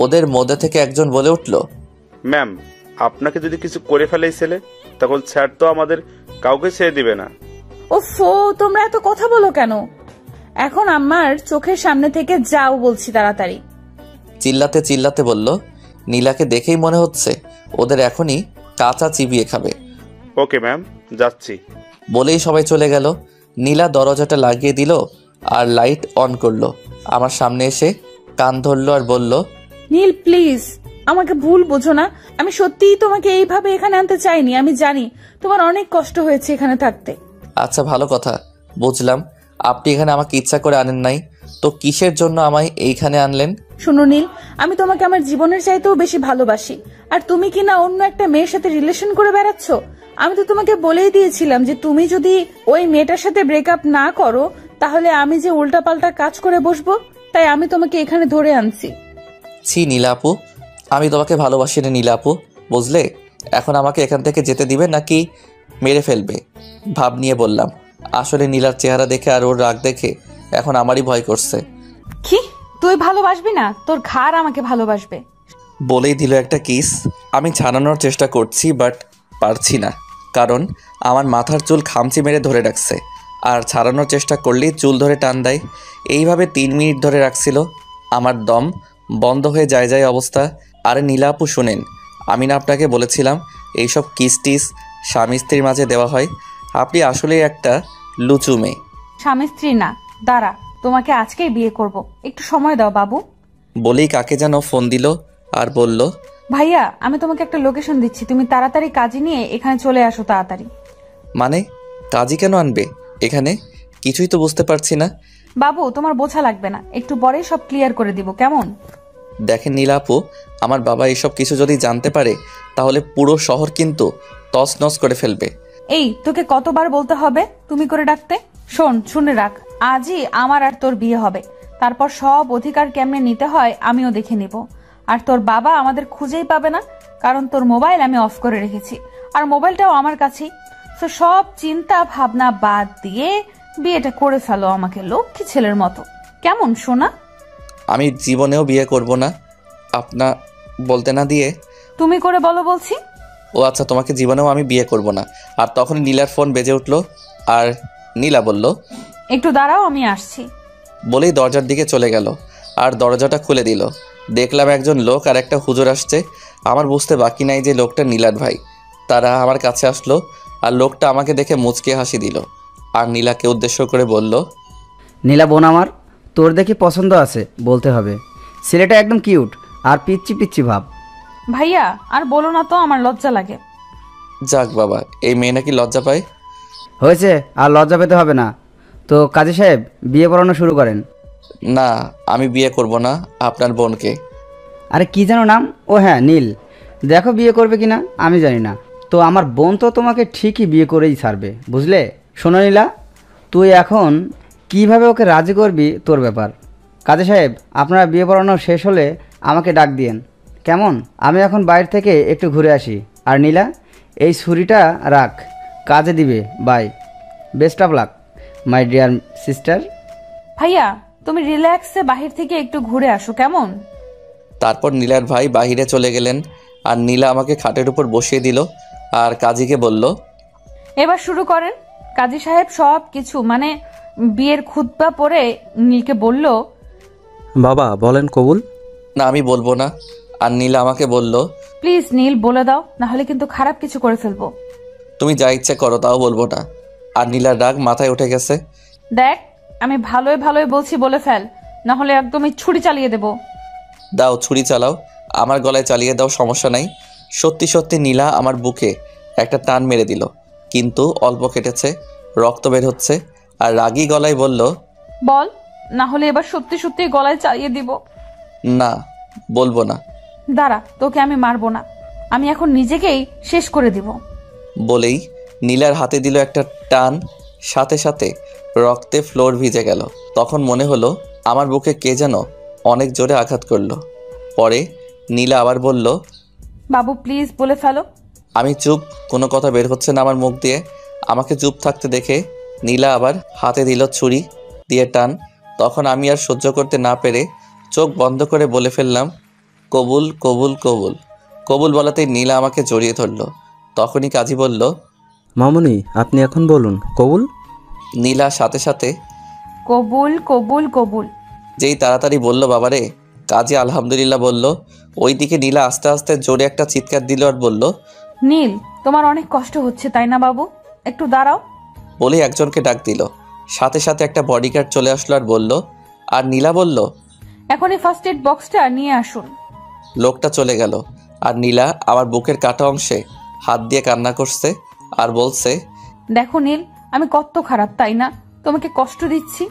ওদের মধ্যে থেকে একজন বলে উঠল, ম্যাম, আপনাকে যদি কিছু করে ফেলে এই ছেলে, তখন স্যার তো আমাদের কাউকে ছেড়ে দিবে না। ওফো, তোমরা এত কথা বলো কেন? এখন আমার চোখের সামনে থেকে যাও বলছি, তাড়াতাড়ি। চিল্লাতে চিল্লাতে বলল। নীলাকে দেখেই মনে হচ্ছে ওদের এখনই কাঁচা চিবিয়ে খাবে। ওকে ম্যাম, যাচ্ছি। বলেই সবাই চলে গেল। নীলা দরজাটা লাগিয়ে দিল আর লাইট অন করলো। আমার সামনে এসে কান ধরলো আর বলল, নীল প্লিজ, আমাকে ভুল বোঝো না। আমি সত্যিই তোমাকে এইভাবে এখানে আনতে চাইনি। আমি জানি তোমার অনেক কষ্ট হয়েছে এখানে থাকতে। আচ্ছা ভালো কথা, বুঝলাম আপনি এখানে আমাকে ইচ্ছা করে আনেন নাই। তো কিসের জন্য আমায় এইখানে আনলেন? শুনো নীল, আমি তোমাকে আমার জীবনের চাইতেও বেশি ভালোবাসি। আর তুমি কিনা অন্য একটা মেয়ের সাথে রিলেশন করে বেড়াচ্ছ। আমি তো তোমাকে বলেই দিয়েছিলাম যে তুমি যদি ওই মেয়েটার সাথে ব্রেকআপ না করো তাহলে আমি যে উল্টাপাল্টা কাজ করে বসবো, তাই আমি তোমাকে এখানে ধরে আনছি। ছি নীলা আপু, আমি তোমাকে ভালোবাসি না নীলা আপু, বুঝলে? এখন আমাকে এখান থেকে যেতে দিবে নাকি মেরে ফেলবে? ভাব নিয়ে বললাম। আসলে নীলার চেহারা দেখে আর ওর রাগ দেখে এখন আমারই ভয় করছে। কি তুই ভালোবাসবি না? তোর ঘাড় আমাকে ভালোবাসবে। বলেই দিল একটা কিস। আমি ছাড়ানোর চেষ্টা করছি বাট পারছি না, কারণ আমার মাথার চুল খামচি মেরে ধরে রাখছে। আর ছাড়ানোর চেষ্টা করলেই চুল ধরে টান দেয়। এইভাবে 3 মিনিট ধরে রাখছিল। আমার দম বন্ধ হয়ে যায় অবস্থা। আরে নীলা আপু শুনেন, আমি না আপনাকে বলেছিলাম এইসব কিস টিস স্বামী স্ত্রীর মাঝে দেওয়া হয়? আপনি আসলেই একটা লুচু মেয়ে। স্বামী স্ত্রী না, দাঁড়া, তোমাকে আজকেই বিয়ে করব, একটু সময় দাও বাবু। বলেই কাকে যেন ফোন দিল আর বলল, ভাইয়া আমি তোমাকে একটা লোকেশন দিচ্ছি, তুমি তাড়াতাড়ি কাজে নিয়ে এখানে চলে আসো তাড়াতাড়ি। মানে কাজী কেন আনবে এখানে? কিছুই তো বুঝতে পারছি না। বাবু তোমার বোঝা লাগবে না, একটু পরেই সব ক্লিয়ার করে দিব, কেমন? দেখেন নীলা আপু, আমার বাবা এসব কিছু যদি জানতে পারে তাহলে পুরো শহর কিন্তু তছনছ করে ফেলবে। এই তোকে কতবার বলতে হবে তুমি করে ডাকতে? শোন, শুনে রাখ, আজই আমার আর তোর বিয়ে হবে। তারপর সব অধিকার কেমনে নিতে হয় আমিও দেখে নিব। আর তোর বাবা আমাদের খুঁজেই পাবে না, কারণ তোর মোবাইল আমি অফ করে রেখেছি, আর মোবাইলটাও আমার কাছেই। তো সব চিন্তা ভাবনা বাদ দিয়ে বিয়েটা করে ফেলো আমাকে লক্ষ্মী ছেলের মতো, কেমন সোনা? আমি জীবনেও বিয়ে করব না। আপনা বলতে না দিয়ে তুমি করে বলো বলছি। ও আচ্ছা, তোমাকে জীবনেও আমি বিয়ে করব না। আর তখন নীলার ফোন বেজে উঠলো আর নীলা বলল, একটু দাঁড়াও আমি আসছি। বলেই দরজার দিকে চলে গেল আর দরজাটা খুলে দিল। দেখলাম একজন লোক আর একটা হুজুর আসছে। আমার বুঝতে বাকি নাই যে লোকটা নীলার ভাই। তারা আমার কাছে আসলো আর লোকটা আমাকে দেখে মুচকে হাসি দিল আর নীলাকে উদ্দেশ্য করে বলল, নীলা বোন আমার, তোর দেখি পছন্দ আছে বলতে হবে। ছেলেটা একদম কিউট আর পিচ্ছি পিচ্ছি ভাব। ভাইয়া আর বলো না তো, আমার লজ্জা লাগে। যাক বাবা, এই মেয়ে নাকি লজ্জা পায়। হয়েছে, আর লজ্জা পেতে হবে না। তো কাজী সাহেব বিয়ে পড়ানো শুরু করেন। না, আমি বিয়ে করব না আপনার বোনকে। আরে কি যেন নাম? ও হ্যাঁ, নীল। দেখো বিয়ে করবে কিনা আমি জানি না, তো আমার বোন তো তোমাকে ঠিকই বিয়ে করেই ছাড়বে, বুঝলে? শোনো নীলা, তুই এখন কিভাবে ওকে রাজি করবি তোর ব্যাপার। কাজী সাহেব আপনারা বিয়ে পড়ানো শেষ হলে আমাকে ডাক দিয়েন, কেমন? আমি এখন বাইরে থেকে একটু ঘুরে আসি। আর নীলা, এই ছুরিটা রাখ, কাজে দিবে। Bye, best of luck my dear sister. ভাইয়া তুমি রিল্যাক্সে বাহির থেকে একটু ঘুরে আসো, কেমন? তারপর নীলার ভাই বাহিরে চলে গেলেন আর নীলা আমাকে খাটের উপর বসিয়ে দিল আর কাজীকে বলল, এবার শুরু করেন। কাজী সাহেব সব কিছু মানে বিয়ের খুতবা পরে নীলকে বলল, বাবা বলেন কবুল। না আমি বলবো না। আর নীলা আমাকে বলল, প্লিজ নীল বলে দাও, না হলে কিন্তু খারাপ কিছু করে ফেলবো। তুমি যা ইচ্ছে করো, তাও বলবো না। আর নীলার রাগ মাথায় উঠে গেছে। দেখ আমি ভালোই ভালোই বলছি, বলে ফেল, না হলে একদমই ছুরি চালিয়ে দেব। দাও ছুরি চালাও, আমার গলায় চালিয়ে দাও, সমস্যা নাই। সত্যি সত্যি নীলা আমার বুকে একটা টান মেরে দিল, কিন্তু অল্প কেটেছে, রক্ত বের হচ্ছে। আর রাগী গলায় বলল, বল, না হলে এবার সত্যি সত্যি গলায় চালিয়ে দিব। না বলবো না। দাঁড়া, তোকে আমি মারবো না, আমি এখন নিজেকেই শেষ করে দিব। বলেই নীলার হাতে দিল একটা টান, সাথে সাথে রক্তে ফ্লোর ভিজে গেল। তখন মনে হলো আমার বুকে কে যেন অনেক জোরে আঘাত করলো। পরে নীলা আবার বলল, বাবু প্লিজ বলে ফেলো। আমি চুপ, কোনো কথা বের হচ্ছে না আমার মুখ দিয়ে। আমাকে চুপ থাকতে দেখে নীলা আবার হাতে দিল ছুরি দিয়ে টান। তখন আমি আর সহ্য করতে না পেরে চোখ বন্ধ করে বলে ফেললাম, কবুল কবুল কবুল। কবুল বলাতেই নীলা আমাকে জড়িয়ে ধরলো। তখনই কাজী বলল, মামুনি আপনি এখন বলুন কবুল। নীলা সাথে সাথে কবুল কবুল কবুল। যেই তাড়াতাড়ি বলল বাবারে, কাজী আলহামদুলিল্লাহ বলল। ওইদিকে নীলা আস্তে আস্তে জোরে একটা চিৎকার দিল আর বলল, নীল তোমার অনেক কষ্ট হচ্ছে তাই না বাবু, একটু দাঁড়াও। বলে একজনকে ডাক দিল। সাথে সাথে একটা বডিগার্ড চলে আসলো আর বলল, আর নীলা বলল, এখনই ফার্স্ট এড বক্সটা নিয়ে আসুন। লোকটা চলে গেল আর নীলা আমার বুকের কাটা অংশে হাত দিয়ে কান্না করছে আর বলছে, দেখো নীল, আমি কত খারাপ তাই না, তোমাকে কষ্ট দিচ্ছি।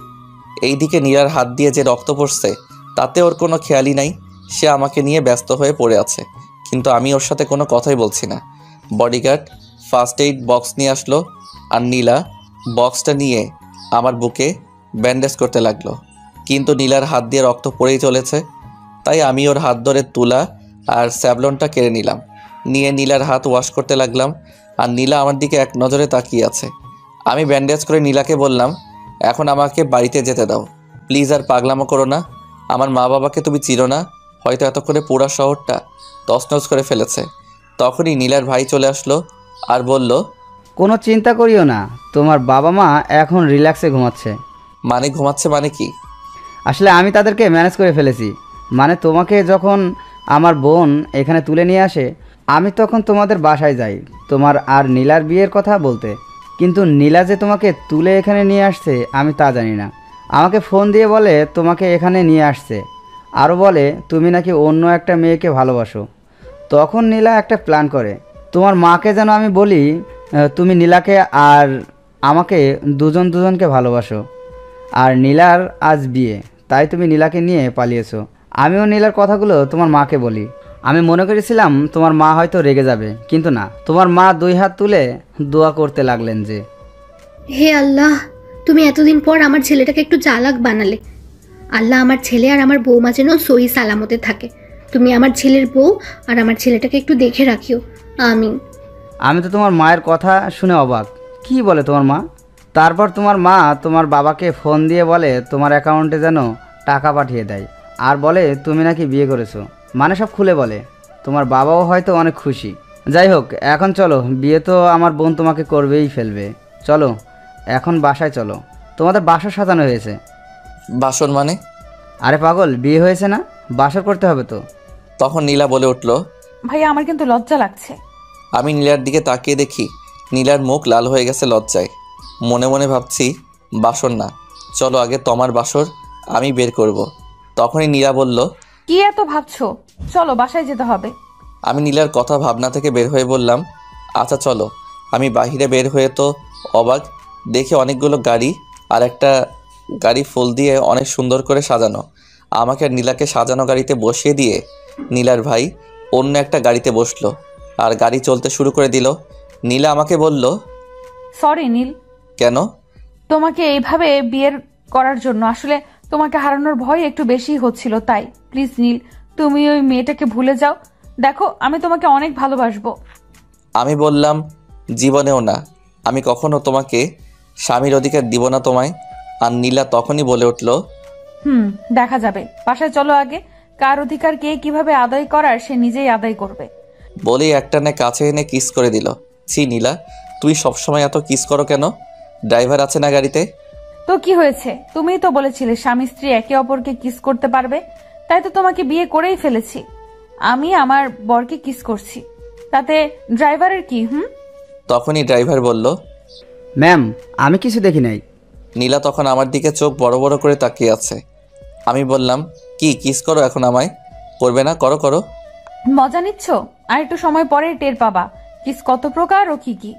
এইদিকে নীলার হাত দিয়ে যে রক্ত পড়ছে তাতে ওর কোনো খেয়ালই নাই। সে আমাকে নিয়ে ব্যস্ত হয়ে পড়ে আছে, কিন্তু আমি ওর সাথে কোনো কথাই বলছি না। বডিগার্ড ফার্স্ট এইড বক্স নিয়ে আসলো আর নীলা বক্সটা নিয়ে আমার বুকে ব্যান্ডেজ করতে লাগলো, কিন্তু নীলার হাত দিয়ে রক্ত পড়েই চলেছে। তাই আমি ওর হাত ধরে তুলা আর স্যাভলনটা কেড়ে নিলাম, নিয়ে নীলার হাত ওয়াশ করতে লাগলাম। আর নীলা আমার দিকে এক নজরে তাকিয়ে আছে। আমি ব্যান্ডেজ করে নীলাকে বললাম, এখন আমাকে বাড়িতে যেতে দাও প্লিজ, আর পাগলামো করো না। আমার মা বাবাকে তুমি চিনো না, হয়তো এতক্ষণে পুরা শহরটা তছনছ করে ফেলেছে। তখনই নীলার ভাই চলে আসলো আর বলল, কোনো চিন্তা করিও না, তোমার বাবা মা এখন রিল্যাক্সে ঘুমাচ্ছে। মানে ঘুমাচ্ছে মানে কি? আসলে আমি তাদেরকে ম্যানেজ করে ফেলেছি। মানে তোমাকে যখন আমার বোন এখানে তুলে নিয়ে আসে, আমি তখন তোমাদের বাসায় যাই তোমার আর নীলার বিয়ের কথা বলতে, কিন্তু নীলা যে তোমাকে তুলে এখানে নিয়ে আসছে আমি তা জানি না। আমাকে ফোন দিয়ে বলে তোমাকে এখানে নিয়ে আসছে, আরও বলে তুমি নাকি অন্য একটা মেয়েকে ভালোবাসো। তখন নীলা একটা প্ল্যান করে, তোমার মাকে যেন আমি বলি তুমি নীলাকে আর আমাকে দুজনকে ভালোবাসো, আর নীলার আজ বিয়ে, তাই তুমি নীলাকে নিয়ে পালিয়েছো। আমিও নীলার কথাগুলো তোমার মাকে বলি। আমি মনে করেছিলাম তোমার মা হয়তো রেগে যাবে, কিন্তু না, তোমার মা 2 হাত তুলে দোয়া করতে লাগলেন যে, হে আল্লাহ, তুমি এতদিন পর আমার ছেলেটাকে একটু চালাক বানালে। আল্লাহ আমার ছেলে আর আমার বৌমা যেন সহি সালামতে থাকে। তুমি আমার ছেলের বউ আর আমার ছেলেটাকে একটু দেখে রাখিও, আমিন। আমি তো তোমার মায়ের কথা শুনে অবাক। কি বলে তোমার মা? তারপর তোমার মা তোমার বাবাকে ফোন দিয়ে বলে তোমার অ্যাকাউন্টে যেন টাকা পাঠিয়ে দেয়, আর বলে তুমি নাকি বিয়ে করেছো, মানে সব খুলে বলে। তোমার বাবাও হয়তো অনেক খুশি। যাই হোক, এখন চলো, বিয়ে তো আমার বোন তোমাকে করবেই ফেলবে। চলো এখন বাসায় চলো, তোমাদের বাসর সাজানো হয়েছে। বাসন মানে? আরে পাগল, বিয়ে হয়েছে না, বাসর করতে হবে তো। তখন নীলা বলে উঠলো, ভাইয়া আমার কিন্তু লজ্জা লাগছে। আমি নীলার দিকে তাকিয়ে দেখি নীলার মুখ লাল হয়ে গেছে লজ্জায়। মনে মনে ভাবছি, বাসর না, চলো আগে তোমার বাসর আমি বের করব। তখনই নীলা বলল, কি এত ভাবছো? চলো বাসায় যেতে হবে। আমি নীলার কথা ভাবনা থেকে বের হয়ে বললাম, আচ্ছা চলো। আমি বাহিরে বের হয়ে তো অবাক, দেখি অনেকগুলো গাড়ি, আর একটা গাড়ি ফুল দিয়ে অনেক সুন্দর করে সাজানো। আমাকে আর নীলাকে সাজানো গাড়িতে বসিয়ে দিয়ে নীলার ভাই অন্য একটা গাড়িতে বসলো আর গাড়ি চলতে শুরু করে দিল। নীলা আমাকে বলল, সরি নীল। কেন? তোমাকে এইভাবে বিয়ের করার জন্য। আসলে তোমাকে হারানোর ভয় একটু বেশি হচ্ছিল, তাই। প্লিজ নীল, তুমি ওই মেয়েটাকে ভুলে যাও। দেখো আমি তোমাকে অনেক ভালোবাসবো। আমি বললাম, জীবনেও না, আমি কখনো তোমাকে স্বামীর অধিকার দিব না তোমায়। আর নীলা তখনই বলে উঠল, দেখা যাবে। বাসায় চলো আগে। কার অধিকার কে কিভাবে আদায় করার সে নিজেই আদায় করবে। বলেই একটানে কাছে এনে কিস করে দিল। ছি নীলা, তুই সবসময় এত কিস করো কেন? ড্রাইভার আছে না গাড়িতে? তো কি হয়েছে? তুমিই তো বলেছিলে স্বামী স্ত্রী একে অপরকে কিস করতে পারবে, তাই তো তোমাকে বিয়ে করেই ফেলেছি। আমি আমার বরকে কিস করছি, তাতে ড্রাইভারের কি? তখনই ড্রাইভার বলল, ম্যাম, আমি কিছু দেখি নাই। নীলা তখন আমার দিকে চোখ বড় বড় করে তাকিয়ে আছে। আমি বললাম, কি কিস করো এখন আমায়? করবে না? করো করো। মজা নিচ্ছ? আর একটু সময় পরে টের পাবা কিস কত প্রকার ও কি কি।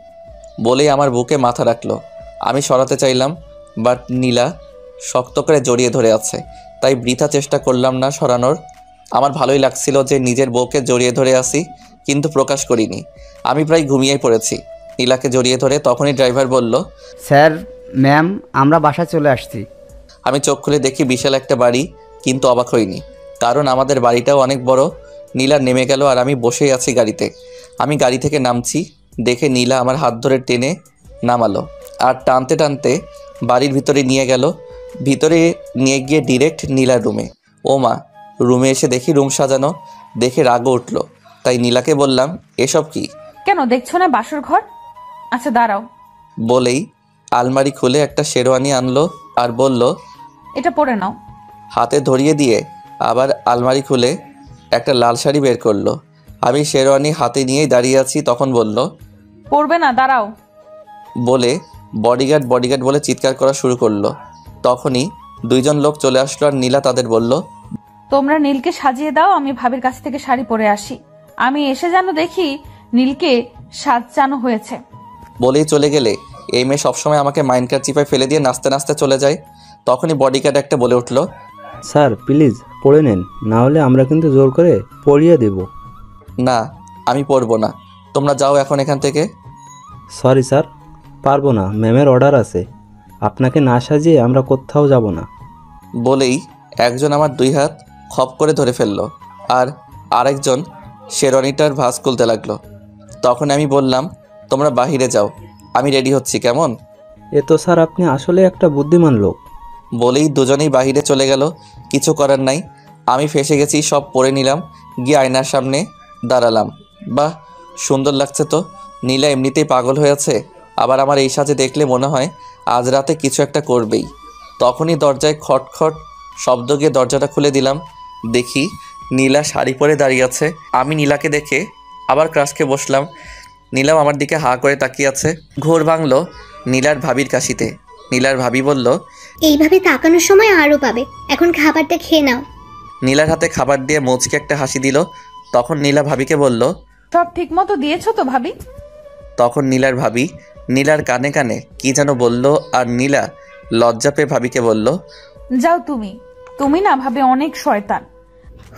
বলেই আমার বুকে মাথা রাখলো। আমি সরাতে চাইলাম, বাট নীলা শক্ত করে জড়িয়ে ধরে আছে, তাই বৃথা চেষ্টা করলাম না সরানোর। আমার ভালোই লাগছিল যে নিজের বউকে জড়িয়ে ধরে আসি, কিন্তু প্রকাশ করিনি। আমি প্রায় ঘুমিয়ে পড়েছি নীলাকে জড়িয়ে ধরে। তখনই ড্রাইভার বলল, স্যার, ম্যাম, আমরা বাসায় চলে আসছি। আমি চোখ খুলে দেখি বিশাল একটা বাড়ি, কিন্তু অবাক হইনি, কারণ আমাদের বাড়িটাও অনেক বড়। নীলা নেমে গেল আর আমি বসেই আছি গাড়িতে। আমি গাড়ি থেকে নামছি দেখে নীলা আমার হাত ধরে টেনে নামালো আর টানতে টানতে বাড়ির ভিতরে নিয়ে গেল। ভিতরে নিয়ে গিয়ে ডিরেক্ট নীলার রুমে। ও মা, রুমে এসে দেখি রুম সাজানো দেখে রাগও উঠল। তাই নীলাকে বললাম, এসব কি? কেন দেখছো না বাসর ঘর? আচ্ছা দাঁড়াও। বলেই আলমারি খুলে একটা শেরওয়ানি আনলো আর বলল, এটা পরে নাও। হাতে ধরিয়ে দিয়ে আবার আলমারি খুলে একটা লাল শাড়ি বের করলো। আমি শেরওয়ানি হাতে নিয়েই দাঁড়িয়ে আছি। তখন বলল, পরবে না, দাঁড়াও। বলে বডিগার্ড বডিগার্ড বলে চিৎকার করা শুরু করলো। তখনই 2 জন লোক চলে আসলো আর নীলা তাদের বলল, তোমরা নীলকে সাজিয়ে দাও, আমি ভাবির কাছ থেকে শাড়ি পরে আসি। আমি এসে যেন দেখি নীলকে সাজানো হয়েছে। বলেই চলে গেলে এই মেয়ে সবসময় আমাকে মাইনকার চিপায় ফেলে দিয়ে নাচতে নাচতে চলে যায়। তখনই বডিগার্ড একটা বলে উঠল, স্যার প্লিজ পড়ে নেন, না হলে আমরা কিন্তু জোর করে পড়িয়ে দেব। না আমি পড়বো না, তোমরা যাও এখন এখান থেকে। সরি স্যার, পারবো না, ম্যামের অর্ডার আছে। আপনাকে না সাজিয়ে আমরা কোথাও যাব না। বলেই একজন আমার 2 হাত খপ করে ধরে ফেললো, আর আরেকজন শেরওয়ানিটার ভাঁজ খুলতে লাগলো। তখন আমি বললাম, তোমরা বাহিরে যাও, আমি রেডি হচ্ছি, কেমন? এ তো স্যার আপনি আসলে একটা বুদ্ধিমান লোক। বলেই দুজনেই বাহিরে চলে গেল। কিছু করার নাই, আমি ফেসে গেছি, সব পরে নিলাম, গিয়ে আয়নার সামনে দাঁড়ালাম। বাহ, সুন্দর লাগছে তো। নীলা এমনিতেই পাগল হয়েছে, আবার আমার এই সাজে দেখলে মনে হয় আজ রাতে কিছু একটা করবেই। তখনই দরজায় খটখট শব্দ গিয়ে দরজাটা খুলে দিলাম। দেখি নীলা শাড়ি পরে দাঁড়িয়ে আছে। আমি নীলাকে দেখে আবার ক্রাশকে বসলাম। নীলাও আমার দিকে হাঁ করে তাকিয়ে আছে। ঘোর ভাঙল নীলার ভাবির কাশিতে। নীলার ভাবি বলল, এইভাবে তাকানোর সময় আরও পাবে, এখন খাবারটা খেয়ে নাও। নীলার হাতে খাবার দিয়ে মুচকে একটা হাসি দিল। তখন নীলা ভাবিকে বলল, সব ঠিক মতো দিয়েছো তো ভাবি? তখন নীলার ভাবি নীলার কানে কানে কি যেন বলল, আর নীলা লজ্জা পেয়ে ভাবিকে বলল, যাও তুমি না ভাবে অনেক শয়তান।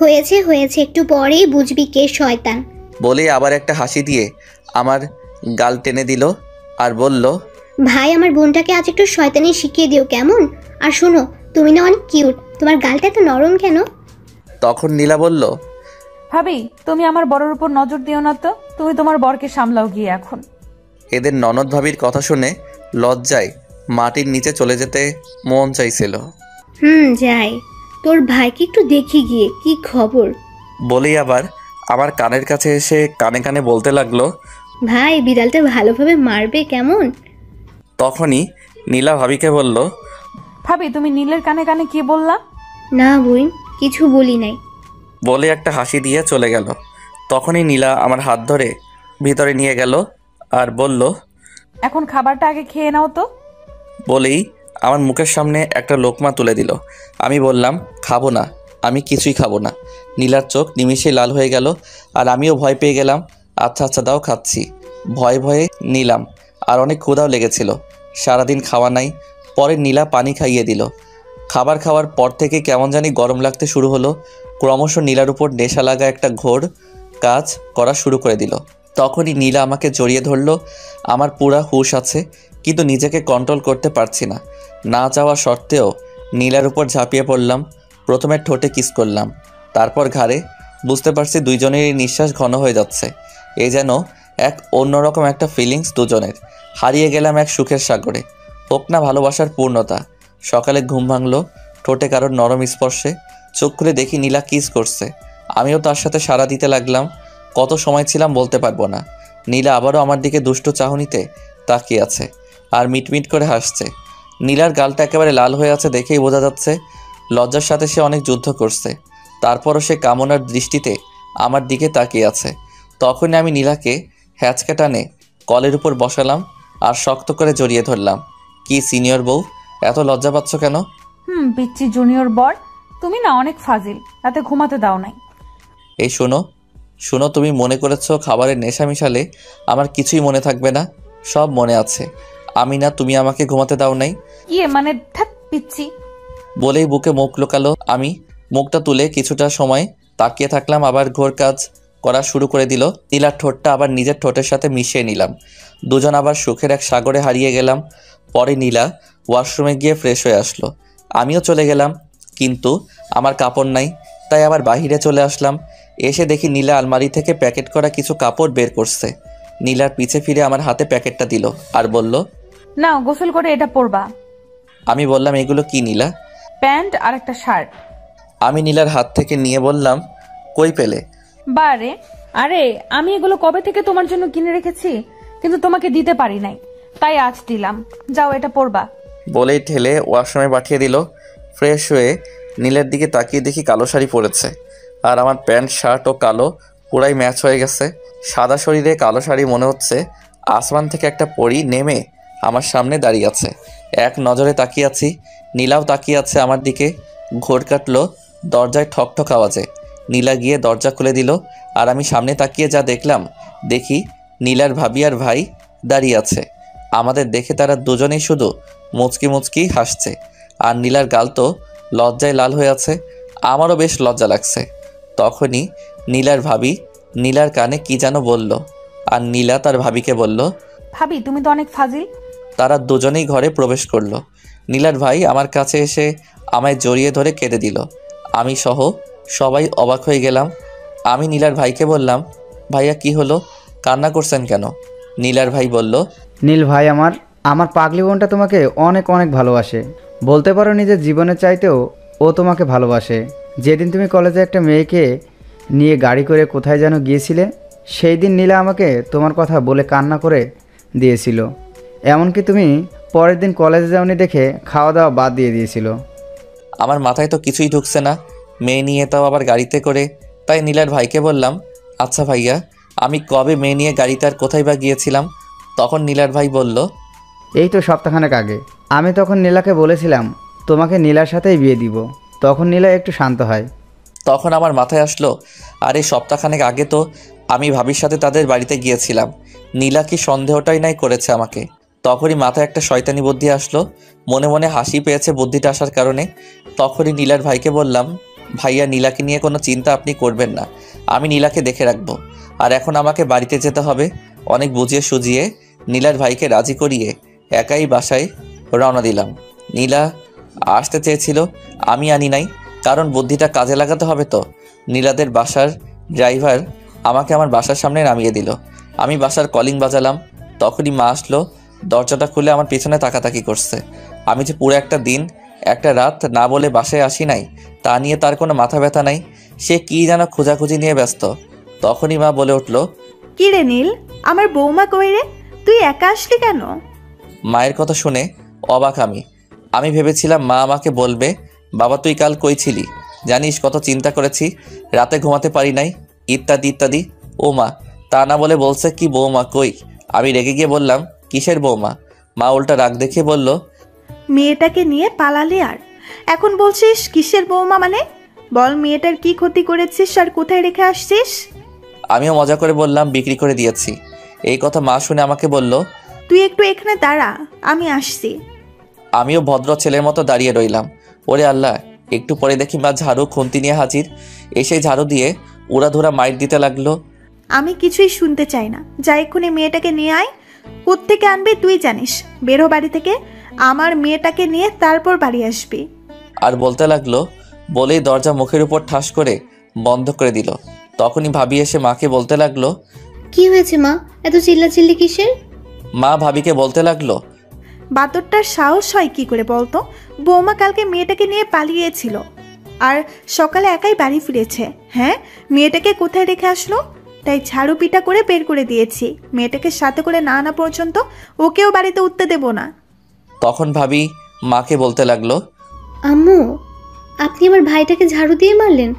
হয়েছে হয়েছে, একটু পরেই বুঝবি কে শয়তান। বলে আবার একটা হাসি দিয়ে আমার গাল টেনে দিল আর বলল, ভাই আমার বোনটাকে আজ একটু শয়তানি শিখিয়ে দিও কেমন। আর শোনো, তুমি না অনেক কিউট, তোমার গালটা এত নরম কেন? তখন নীলা বলল, ভাবি তুমি আমার বড়র উপর নজর দিও না তো, তুমি তোমার বরকে সামলাও গিয়ে এখন। এদের ননদ ভাবির কথা শুনে লজ্জায় মাটির নিচে চলে যেতে মন চাইছিল। যাই, তোর ভাইকে একটু দেখি গিয়ে কি খবর। বলেই আবার আমার কানের কাছে এসে কানে কানে বলতে লাগলো, ভাই বিড়ালটা ভালোভাবে মারবে কেমন? তখনই নীলা ভাবিকে বলল, ভাবি তুমি নীলের কানে কানে কি বললা? না বোন, কিছু বলি নাই। বলে একটা হাসি দিয়ে চলে গেল। তখনই নীলা আমার হাত ধরে ভিতরে নিয়ে গেল আর বলল, এখন খাবারটা আগে খেয়ে নাও তো। বলেই আমার মুখের সামনে একটা লোকমা তুলে দিল। আমি বললাম, খাবো না, আমি কিছুই খাবো না। নীলার চোখ নিমিষে লাল হয়ে গেল আর আমিও ভয় পেয়ে গেলাম। আচ্ছা আচ্ছা দাও, খাচ্ছি। ভয়ে ভয়ে নিলাম, আর অনেক ক্ষুধাও লেগেছিল, সারাদিন খাওয়া নাই। পরে নীলা পানি খাইয়ে দিল। খাবার খাওয়ার পর থেকে কেমন জানি গরম লাগতে শুরু হলো। ক্রমশ নীলার উপর নেশা লাগা একটা ঘোর কাজ করা শুরু করে দিল। তখনই নীলা আমাকে জড়িয়ে ধরলো। আমার পুরা হুঁশ আছে, কিন্তু নিজেকে কন্ট্রোল করতে পারছি না। না যাওয়া সত্ত্বেও নীলার উপর ঝাঁপিয়ে পড়লাম। প্রথমে ঠোঁটে কিস করলাম, তারপর ঘাড়ে। বুঝতে পারছি দুইজনেরই নিঃশ্বাস ঘন হয়ে যাচ্ছে। এই যেন এক অন্যরকম একটা ফিলিংস দুজনের। হারিয়ে গেলাম এক সুখের সাগরে। হোক না ভালোবাসার পূর্ণতা। সকালে ঘুম ভাঙলো ঠোঁটে কারোর নরম স্পর্শে। চোখ খুলে দেখি নীলা কিস করছে। আমিও তার সাথে সাড়া দিতে লাগলাম। কত সময় ছিলাম বলতে পারবো না। নীলা আবারও আমার দিকে দুষ্ট চাহনিতে তাকিয়ে আছে আর মিটমিট করে হাসছে। নীলার গালটা একেবারে লাল হয়ে আছে দেখেই বোঝা যাচ্ছে লজ্জার সাথে সে অনেক যুদ্ধ করছে। তারপরও সে কামনার দৃষ্টিতে আমার দিকে তাকিয়ে আছে। তখনই আমি নীলাকে হ্যাঁচকা টানে কলের উপর বসালাম আর শক্ত করে জড়িয়ে ধরলাম। কি সিনিয়র বউ, এত লজ্জা পাচ্ছ কেন? পিচ্ছি জুনিয়র বর, তুমি না অনেক ফাজিল, রাতে ঘুমাতে দাও নাই। এই শোনো, তুমি মনে করেছো খাবারের নেশা মিশালে আমার কিছুই মনে থাকবে না? সব মনে আছে। আমি না তুমি আমাকে ঘুমাতে দাও নাই। মানে ধ্যাৎ পিচ্ছি। বলেই বুকে মুখ লুকালো। আমি মুখটা তুলে কিছুটা সময় তাকিয়ে থাকলাম, আবার ঘোর কাজ করা শুরু করে দিল। নীলার ঠোঁটটা আবার নিজের ঠোঁটের সাথে মিশিয়ে নিলাম। দুজন আবার সুখের এক সাগরে হারিয়ে গেলাম। পরে নীলা ওয়াশরুমে গিয়ে ফ্রেশ হয়ে আসলো, আমিও চলে গেলাম। কিন্তু আমার কাপড় নাই, তাই আবার বাহিরে চলে আসলাম। এসে দেখি নীলা আলমারি থেকে প্যাকেট করা কিছু কাপড় বের করছে। নীলার পিছে ফিরে আমার হাতে প্যাকেটটা দিল আর বলল, নাও গোসল করে এটা পরবা। আমি বললাম, এগুলো কি নীলা? প্যান্ট আর একটা শার্ট। আমি নীলার হাত থেকে নিয়ে বললাম, কই পেলে? বারে, আরে আমি এগুলো কবে থেকে তোমার জন্য কিনে রেখেছি, কিন্তু তোমাকে দিতে পারি নাই, তাই আজ দিলাম। যাও এটা পরবা। বলেই ঠেলে ওয়াশরুমে পাঠিয়ে দিল। ফ্রেশ হয়ে নীলের দিকে তাকিয়ে দেখি কালো শাড়ি পরেছে, আর আমার প্যান্ট শার্ট ও কালো পুরাই ম্যাচ হয়ে গেছে। সাদা শরীরে কালো শাড়ি, মনে হচ্ছে আসমান থেকে একটা পরী নেমে আমার সামনে দাঁড়িয়ে আছে। এক নজরে তাকিয়ে আছি, নীলাও তাকিয়ে আছে আমার দিকে। ঘোর কাটলো দরজায় ঠকঠক আওয়াজে। নীলা গিয়ে দরজা খুলে দিল, আর আমি সামনে তাকিয়ে যা দেখি নীলার ভাবি আর ভাই দাঁড়িয়ে আছে। আমাদের দেখে তারা দুজনেই শুধু মুচকি মুচকি হাসছে। আর নীলার গাল তো লজ্জায় লাল হয়ে আছে। আমারও বেশ লজ্জা লাগছে। তখনই নীলার ভাবি নীলার কানে কি যেন বলল, আর নীলা তার ভাবিকে বলল। ভাবি তুমি তো অনেক ফাজিল। তারা দুজনেই ঘরে প্রবেশ করলো। নীলার ভাই আমার কাছে এসে আমায় জড়িয়ে ধরে কেঁদে দিল। আমি সহ সবাই অবাক হয়ে গেলাম। আমি নীলার ভাইকে বললাম, ভাইয়া কি হলো, কান্না করছেন কেন? নীলার ভাই বলল, নীল ভাই আমার পাগলি বোনটা তোমাকে অনেক অনেক ভালোবাসে। বলতে পারো নিজের জীবনের চাইতেও ও তোমাকে ভালোবাসে। যেদিন তুমি কলেজে একটা মেয়েকে নিয়ে গাড়ি করে কোথায় যেন গিয়েছিলে, সেই দিন নীলা আমাকে তোমার কথা বলে কান্না করে দিয়েছিল। এমনকি তুমি পরের দিন কলেজে যাওনি দেখে খাওয়া দাওয়া বাদ দিয়ে দিয়েছিল। আমার মাথায় তো কিছুই ঢুকছে না, মেয়ে নিয়ে তাও আবার গাড়িতে করে। তাই নীলার ভাইকে বললাম, আচ্ছা ভাইয়া, আমি কবে মেয়ে নিয়ে গাড়িতে আর কোথায় বা গিয়েছিলাম? তখন নীলার ভাই বলল, এই তো সপ্তাহখানেক আগে। আমি তখন নীলাকে বলেছিলাম তোমাকে নীলার সাথেই বিয়ে দিব। তখন নীলা একটু শান্ত হয়। তখন আমার মাথায় আসলো, আরে সপ্তাহখানেক আগে তো আমি ভাবির সাথে তাদের বাড়িতে গিয়েছিলাম। নীলা কি সন্দেহটাই নাই করেছে আমাকে। তখনই মাথায় একটা শয়তানি বুদ্ধি আসলো। মনে মনে হাসি পেয়েছে বুদ্ধিটা আসার কারণে। তখনই নীলার ভাইকে বললাম, ভাইয়া নীলাকে নিয়ে কোনো চিন্তা আপনি করবেন না, আমি নীলাকে দেখে রাখবো। আর এখন আমাকে বাড়িতে যেতে হবে। অনেক বুঝিয়ে সুজিয়ে নীলার ভাইকে রাজি করিয়ে একাই বাসায় রওনা দিলাম। নীলা আসতে চেয়েছিল, আমি আনি নাই, কারণ বুদ্ধিটা কাজে লাগাতে হবে তো। নীলাদের বাসার ড্রাইভার আমাকে আমার বাসার সামনে নামিয়ে দিল। আমি বাসার কলিং বাজালাম। তখনই মা আসলো, দরজাটা খুলে আমার পিছনে তাকাতাকি করছে। আমি যে পুরো একটা দিন একটা রাত না বলে বাসায় আসি নাই, তা নিয়ে তার কোনো মাথা ব্যথা নাই। সে কি যেন খোঁজাখুঁজি নিয়ে ব্যস্ত। তখনই মা বলে উঠল, কি রে নীল, আমার বৌমা কই রে? তুই একা আসলি কেন? মায়ের কথা শুনে অবাক আমি ভেবেছিলাম মা আমাকে বলবে, বাবা তুই কাল কই ছিলি, জানিস কত চিন্তা করেছি, রাতে ঘুমাতে পারি নাই, ইত্যাদি ইত্যাদি। ও মা, তা না বলে বলছে কি বৌমা কই। আমি রেগে গিয়ে বললাম, কিসের বৌমা? মা উল্টা রাগ দেখিয়ে বলল, মেয়েটাকে নিয়ে পালালি আর এখন বলছিস কিসের বৌমা? মানে বল, মেয়েটার কি ক্ষতি করেছিস আর কোথায় রেখে আসছিস? আমিও মজা করে বললাম, বিক্রি করে দিয়েছি। এই কথা মা শুনে আমাকে বলল, তুই একটু এখানে দাঁড়া, আমি আসছি। আমিও ভদ্র ছেলের মতো দাঁড়িয়ে রইলাম। ওরে আল্লাহ, একটু পরে দেখি মা ঝাড়ু খুন্তি নিয়ে হাজির। এসে ঝাড়ু দিয়ে উড়াধুরা মাইর দিতে লাগলো। আমি কিছুই শুনতে চাই না, যা এক্ষুনি মেয়েটাকে নিয়ে আয়। কোত্থেকে আনবি তুই জানিস, বেরো বাড়ি থেকে। আমার মেয়েটাকে নিয়ে তারপর বাড়ি আসবি। আর বলতে লাগলো, বলেই দরজা মুখের উপর ঠাস করে বন্ধ করে দিল। তখনই ভাবি এসে মাকে বলতে লাগলো, কি হয়েছে মা, এত চিল্লাচিল্লি কিসের? মা ভাবিকে বলতে লাগলো, বাদরটার সাহস হয় কি করে বলতো? বৌমা কালকে মেয়েটাকে নিয়ে পালিয়েছিল আর সকালে একাই বাড়ি ফিরেছে। হ্যাঁ, মেয়েটাকে কোথায় রেখে আসলো? তাই ঝাড়ু পিটা করে বের করে দিয়েছি। মেয়েটাকে সাথে করে না আনা পর্যন্ত ওকেও বাড়িতে উঠতে দেব না। তখন ভাবি মাকে বলতে লাগলো, আম্মু, আপনি আমার ভাইটাকে ঝাড়ু দিয়ে মারলেন।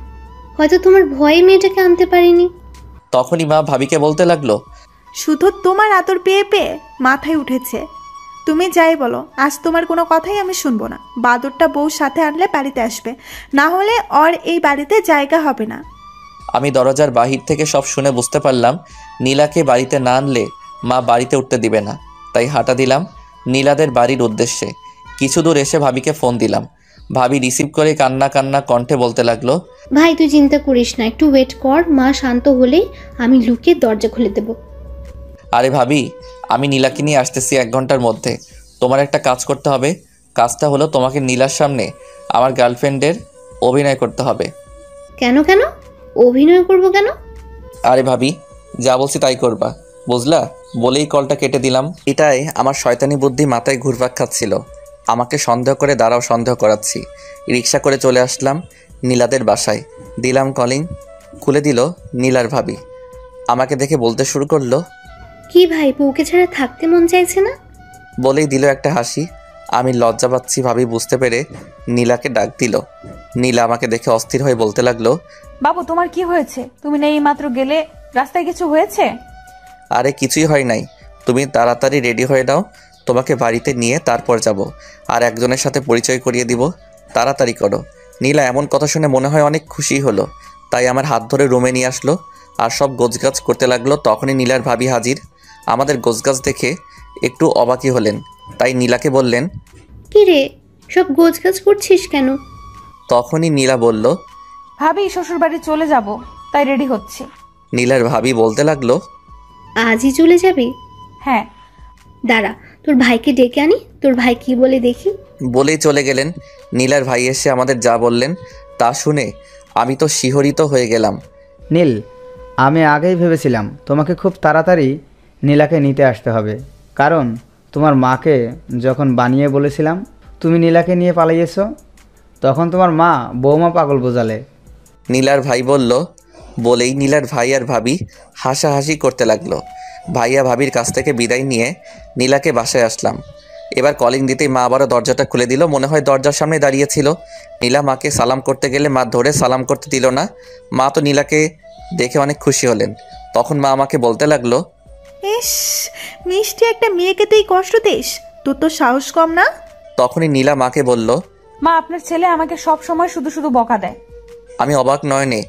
হয়তো তোমার ভয়ে মেয়েটাকে আনতে পারিনি। তখনই মা ভাবিকে বলতে লাগলো, শুধু তোমার আদর পেয়ে পেয়ে মাথায় উঠেছে। তুমি যাই বলো, আজ তোমার কোনো কথাই আমি শুনবো না। বাদরটা বউ সাথে আনলে বাড়িতে আসবে, না হলে ওর এই বাড়িতে জায়গা হবে না। আমি দরজার বাহির থেকে সব শুনে বুঝতে পারলাম নীলাকে বাড়িতে না আনলে মা বাড়িতে উঠতে দিবে না। তাই হাঁটা দিলাম নীলাদের বাড়ির উদ্দেশ্যে। কিছু দূর এসে ভাবিকে ফোন দিলাম। ভাবি রিসিভ করে কান্না কান্না কণ্ঠে বলতে লাগলো, ভাই তুই চিন্তা করিস না, একটু ওয়েট কর, মা শান্ত হলেই আমি লুকিয়ে দরজা খুলে দেব। আরে ভাবি, আমি নীলাকে নিয়ে আসতেছি 1 ঘন্টার মধ্যে। তোমার একটা কাজ করতে হবে। কাজটা হলো তোমাকে নীলার সামনে আমার গার্লফ্রেন্ডের অভিনয় করতে হবে। কেন কেন অভিনয় করব কেন? আরে ভাবি, যা বলছি তাই করবা, বুঝলা? বলেই কলটা কেটে দিলাম। এটাই আমার শয়তানি বুদ্ধি মাথায় ঘুরপাক খাচ্ছিল। আমাকে সন্দেহ করে দাঁড়াও সন্দেহ করাচ্ছি। রিক্সা করে চলে আসলাম নীলাদের বাসায়। দিলাম কলিং। খুলে দিল নীলার ভাবি। আমাকে দেখে বলতে শুরু করলো, কি ভাই, বউকে ছাড়া থাকতে মন চাইছে না? বলেই দিল একটা হাসি। আমি লজ্জা পাচ্ছি ভাবি বুঝতে পেরে নীলাকে ডাক দিল। নীলা আমাকে দেখে অস্থির হয়ে বলতে লাগলো, বাবু তোমার কি হয়েছে? তুমি না এই মাত্র গেলে, রাস্তায় কিছু হয়েছে? আরে কিছুই হয় নাই, তুমি তাড়াতাড়ি রেডি হয়ে নাও, তোমাকে বাড়িতে নিয়ে তারপর যাব, আর একজনের সাথে পরিচয় করিয়ে দিব, তাড়াতাড়ি করো। নীলা এমন কথা শুনে মনে হয় অনেক খুশি হলো, তাই আমার হাত ধরে রুমে নিয়ে আসলো আর সব গোছগাছ করতে লাগলো। তখনই নীলার ভাবি হাজির। আমাদের গোছগাছ দেখে একটু অবাকই হলেন, তাই নীলাকে বললেন, কি রে, সব গোছগাছ করছিস কেন? তখনই নীলা বলল। ভাবি শ্বশুর বাড়ি চলে যাব, তাই রেডি হচ্ছে। নীলার ভাবি বলতে লাগলো। আজই চলে যাবি? হ্যাঁ। দাঁড়া, তোর ভাইকে ডেকে আনি, তোর ভাই কি বলে দেখি। বলেই চলে গেলেন। নীলার ভাই এসে আমাদের যা বললেন তা শুনে আমি তো শিহরিত হয়ে গেলাম। নীল, আমি আগেই ভেবেছিলাম তোমাকে খুব তাড়াতাড়ি নীলাকে নিতে আসতে হবে, কারণ তোমার মাকে যখন বানিয়ে বলেছিলাম তুমি নীলাকে নিয়ে পালিয়েছো, তখন তোমার মা বৌমা পাগল বোঝালে। নীলার ভাই বলল। বলেই নীলার ভাই আর ভাবি হাসাহাসি করতে লাগলো। ভাইয়া ভাবির কাছ থেকে বিদায় নিয়ে নীলাকে বাসায় আসলাম। এবার কলিং দিতেই মা আবারও দরজাটা খুলে দিল। মনে হয় দরজার সামনে দাঁড়িয়েছিল। নীলা মাকে সালাম করতে গেলে মা ধরে সালাম করতে দিল না। মা তো নীলাকে দেখে অনেক খুশি হলেন। তখন মা আমাকে বলতে লাগলো। ইস, মিষ্টি একটা মেয়েকে তুই কষ্ট দিস, তোর তো সাহস কম না? তখনই নীলা মাকে বলল। মা, আপনার ছেলে আমাকে সব সময় শুধু শুধু বকা দেয়। আমি অবাক নয়নে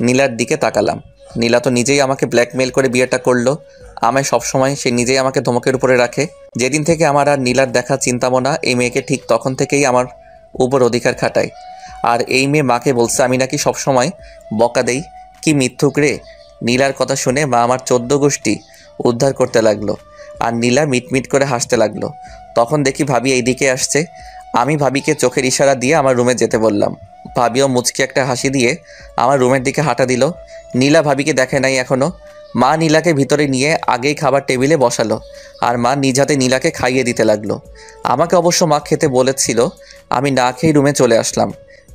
নীলার দিকে তাকালাম। নীলা তো নিজেই আমাকে ব্ল্যাকমেল করে বিয়েটা করলো। আমায় সবসময় সে নিজেই আমাকে ধমকের উপরে রাখে। যেদিন থেকে আমার আর নীলার দেখা চিন্তা মনা, এই মেয়েকে ঠিক তখন থেকেই আমার উপর অধিকার খাটায়। আর এই মেয়ে মাকে বলছে আমি নাকি সবসময় বকা দেই। কি মিথ্যুক রে! নীলার কথা শুনে মা আমার 14 গোষ্ঠী উদ্ধার করতে লাগলো। আর নীলা মিটমিট করে হাসতে লাগলো। তখন দেখি ভাবি এইদিকে আসছে। আমি ভাবিকে চোখের ইশারা দিয়ে আমার রুমে যেতে বললাম। ভাবিও মুচকি একটা হাসি দিয়ে আমার রুমের দিকে হাঁটা দিল। নীলা ভাবিকে দেখে নাই এখনো। মা নীলাকে ভিতরে নিয়ে আগেই খাবার টেবিলে বসালো আর মা নিজ হাতে নীলাকে খাইয়ে দিতে লাগলো। আমাকে অবশ্য মা খেতে বলেছিল। আমি না খেয়ে রুমে চলে আসলাম।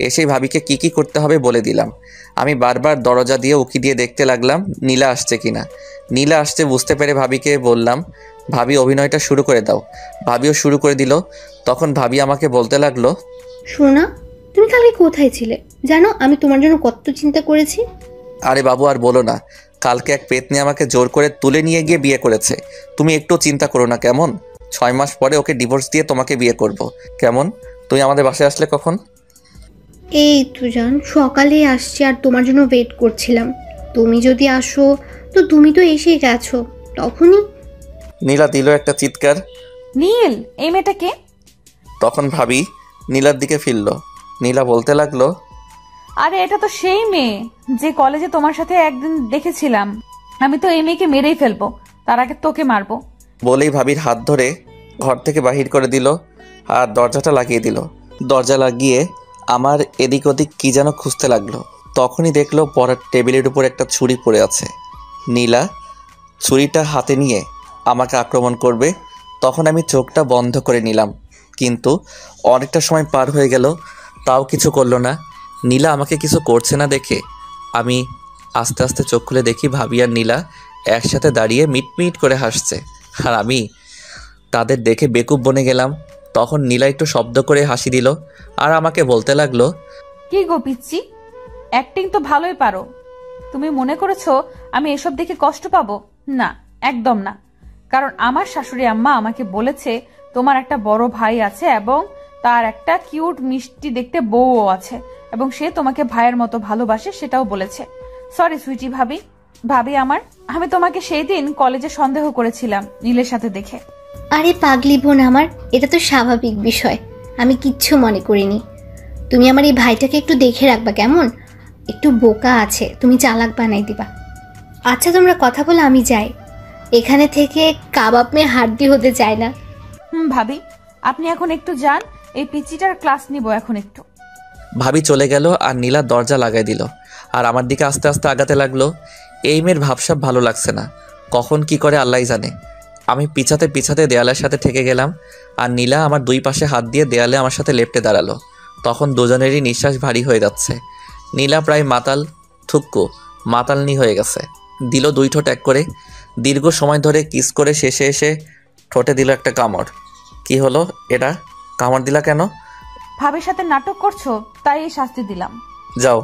এসেই ভাবিকে কি করতে হবে বলে দিলাম। আমি বারবার দরজা দিয়ে উকি দিয়ে দেখতে লাগলাম নীলা আসছে কিনা। নীলা আসছে বুঝতে পেরে ভাবিকে বললাম, ভাবি অভিনয়টা শুরু করে দাও। ভাবিও শুরু করে দিল। তখন ভাবি আমাকে বলতে লাগলো। শোনা, তুমি কালকে কোথায় ছিলে জানো? আমি তোমার জন্য কত চিন্তা করেছি। আরে বাবু আর বলো না, কালকে এক পেতনি আমাকে জোর করে তুলে নিয়ে গিয়ে বিয়ে করেছে। তুমি একটু চিন্তা করো না কেমন? 6 মাস পরে ওকে ডিভোর্স দিয়ে তোমাকে বিয়ে করব। কেমন? তুমি আমাদের বাসায় আসলে কখন? এই তো জান, সকালে আসছি আর তোমার জন্য ওয়েট করছিলাম। তুমি যদি আসো, তো তুমি তো এসেই গেছো তখনই। নীলা দিল একটা চিৎকার। নীল, এই মেয়েটা কে? তখন ভাবি নীলার দিকে ফিরল। নীলা বলতে লাগলো। আরে এটা তো সেই মেয়ে যে কলেজে তোমার সাথে একদিন দেখেছিলাম। আমি তো এই মেয়েকে মেরেই ফেলবো, তার আগে তোকে মারবো। বলেই ভাবির হাত ধরে ঘর থেকে বাহির করে দিল আর দরজাটা লাগিয়ে দিল। দরজা লাগিয়ে আমার এদিক ওদিক কি যেন খুঁজতে লাগলো। তখনই দেখলো পড়ার টেবিলের উপর একটা ছুরি পড়ে আছে। নীলা ছুরিটা হাতে নিয়ে আমাকে আক্রমণ করবে। তখন আমি চোখটা বন্ধ করে নিলাম, কিন্তু অনেকটা সময় পার হয়ে গেল, তাও কিছু করলো না। নীলা আমাকে কিছু করছে না দেখে আমি আস্তে আস্তে চোখ খুলে দেখি ভাবি আর নীলা একসাথে দাঁড়িয়ে মিটমিট করে হাসছে। আর আমি তাদের দেখে বেকুব বনে গেলাম। তখন নীলা একটু শব্দ করে হাসি দিল আর আমাকে বলতে লাগলো। কি গো পিচ্চি, অ্যাক্টিং তো ভালোই পারো। তুমি মনে করেছো আমি এসব দেখে কষ্ট পাবো? না, একদম না। কারণ আমার শাশুড়ি আম্মা আমাকে বলেছে তোমার একটা বড় ভাই আছে এবং তার একটা কিউট মিষ্টি দেখতে বউও আছে এবং সে তোমাকে ভাইয়ের মতো ভালোবাসে, সেটাও বলেছে। সরি সুইটি ভাবি, আমি তোমাকে সেই দিন কলেজে সন্দেহ করেছিলাম নীলের সাথে দেখে। আরে পাগলি বোন আমার, এটা তো স্বাভাবিক বিষয়, আমি কিচ্ছু মনে করিনি। তুমি আমার এই ভাইটাকে একটু দেখে রাখবা কেমন? একটু বোকা আছে, তুমি চালাক বানাই দিবা। আচ্ছা তোমরা কথা বলে আমি যাই, এখানে থেকে কাবাব মেয়ে হাড্ডি হতে চায় না। ভাবি আপনি এখন একটু যান, এই পিচিটার ক্লাস নিব এখন একটু। ভাবি চলে গেল আর নীলা দরজা লাগাই দিল আর আমার দিকে আস্তে আস্তে আগাতে লাগলো। এই মেয়ের ভাবসাব ভালো লাগছে না, কখন কি করে আল্লাহই জানে। আমি পিছাতে পিছাতে দেয়ালের সাথে ঠেকে গেলাম আর নীলা আমার দুই পাশে হাত দিয়ে দেয়ালে আমার সাথে লেপ্টে দাঁড়ালো। তখন দুজনেরই নিঃশ্বাস ভারী হয়ে যাচ্ছে। নীলা প্রায় মাতালনি হয়ে গেছে। দিল 2 ঠোঁট এক করে, দীর্ঘ সময় ধরে কিস করে শেষে এসে ঠোঁটে দিল একটা কামড়। কি হলো এটা? কামড় দিলা কেন? ভাবির সাথে নাটক করছো তাই এই শাস্তি দিলাম। যাও,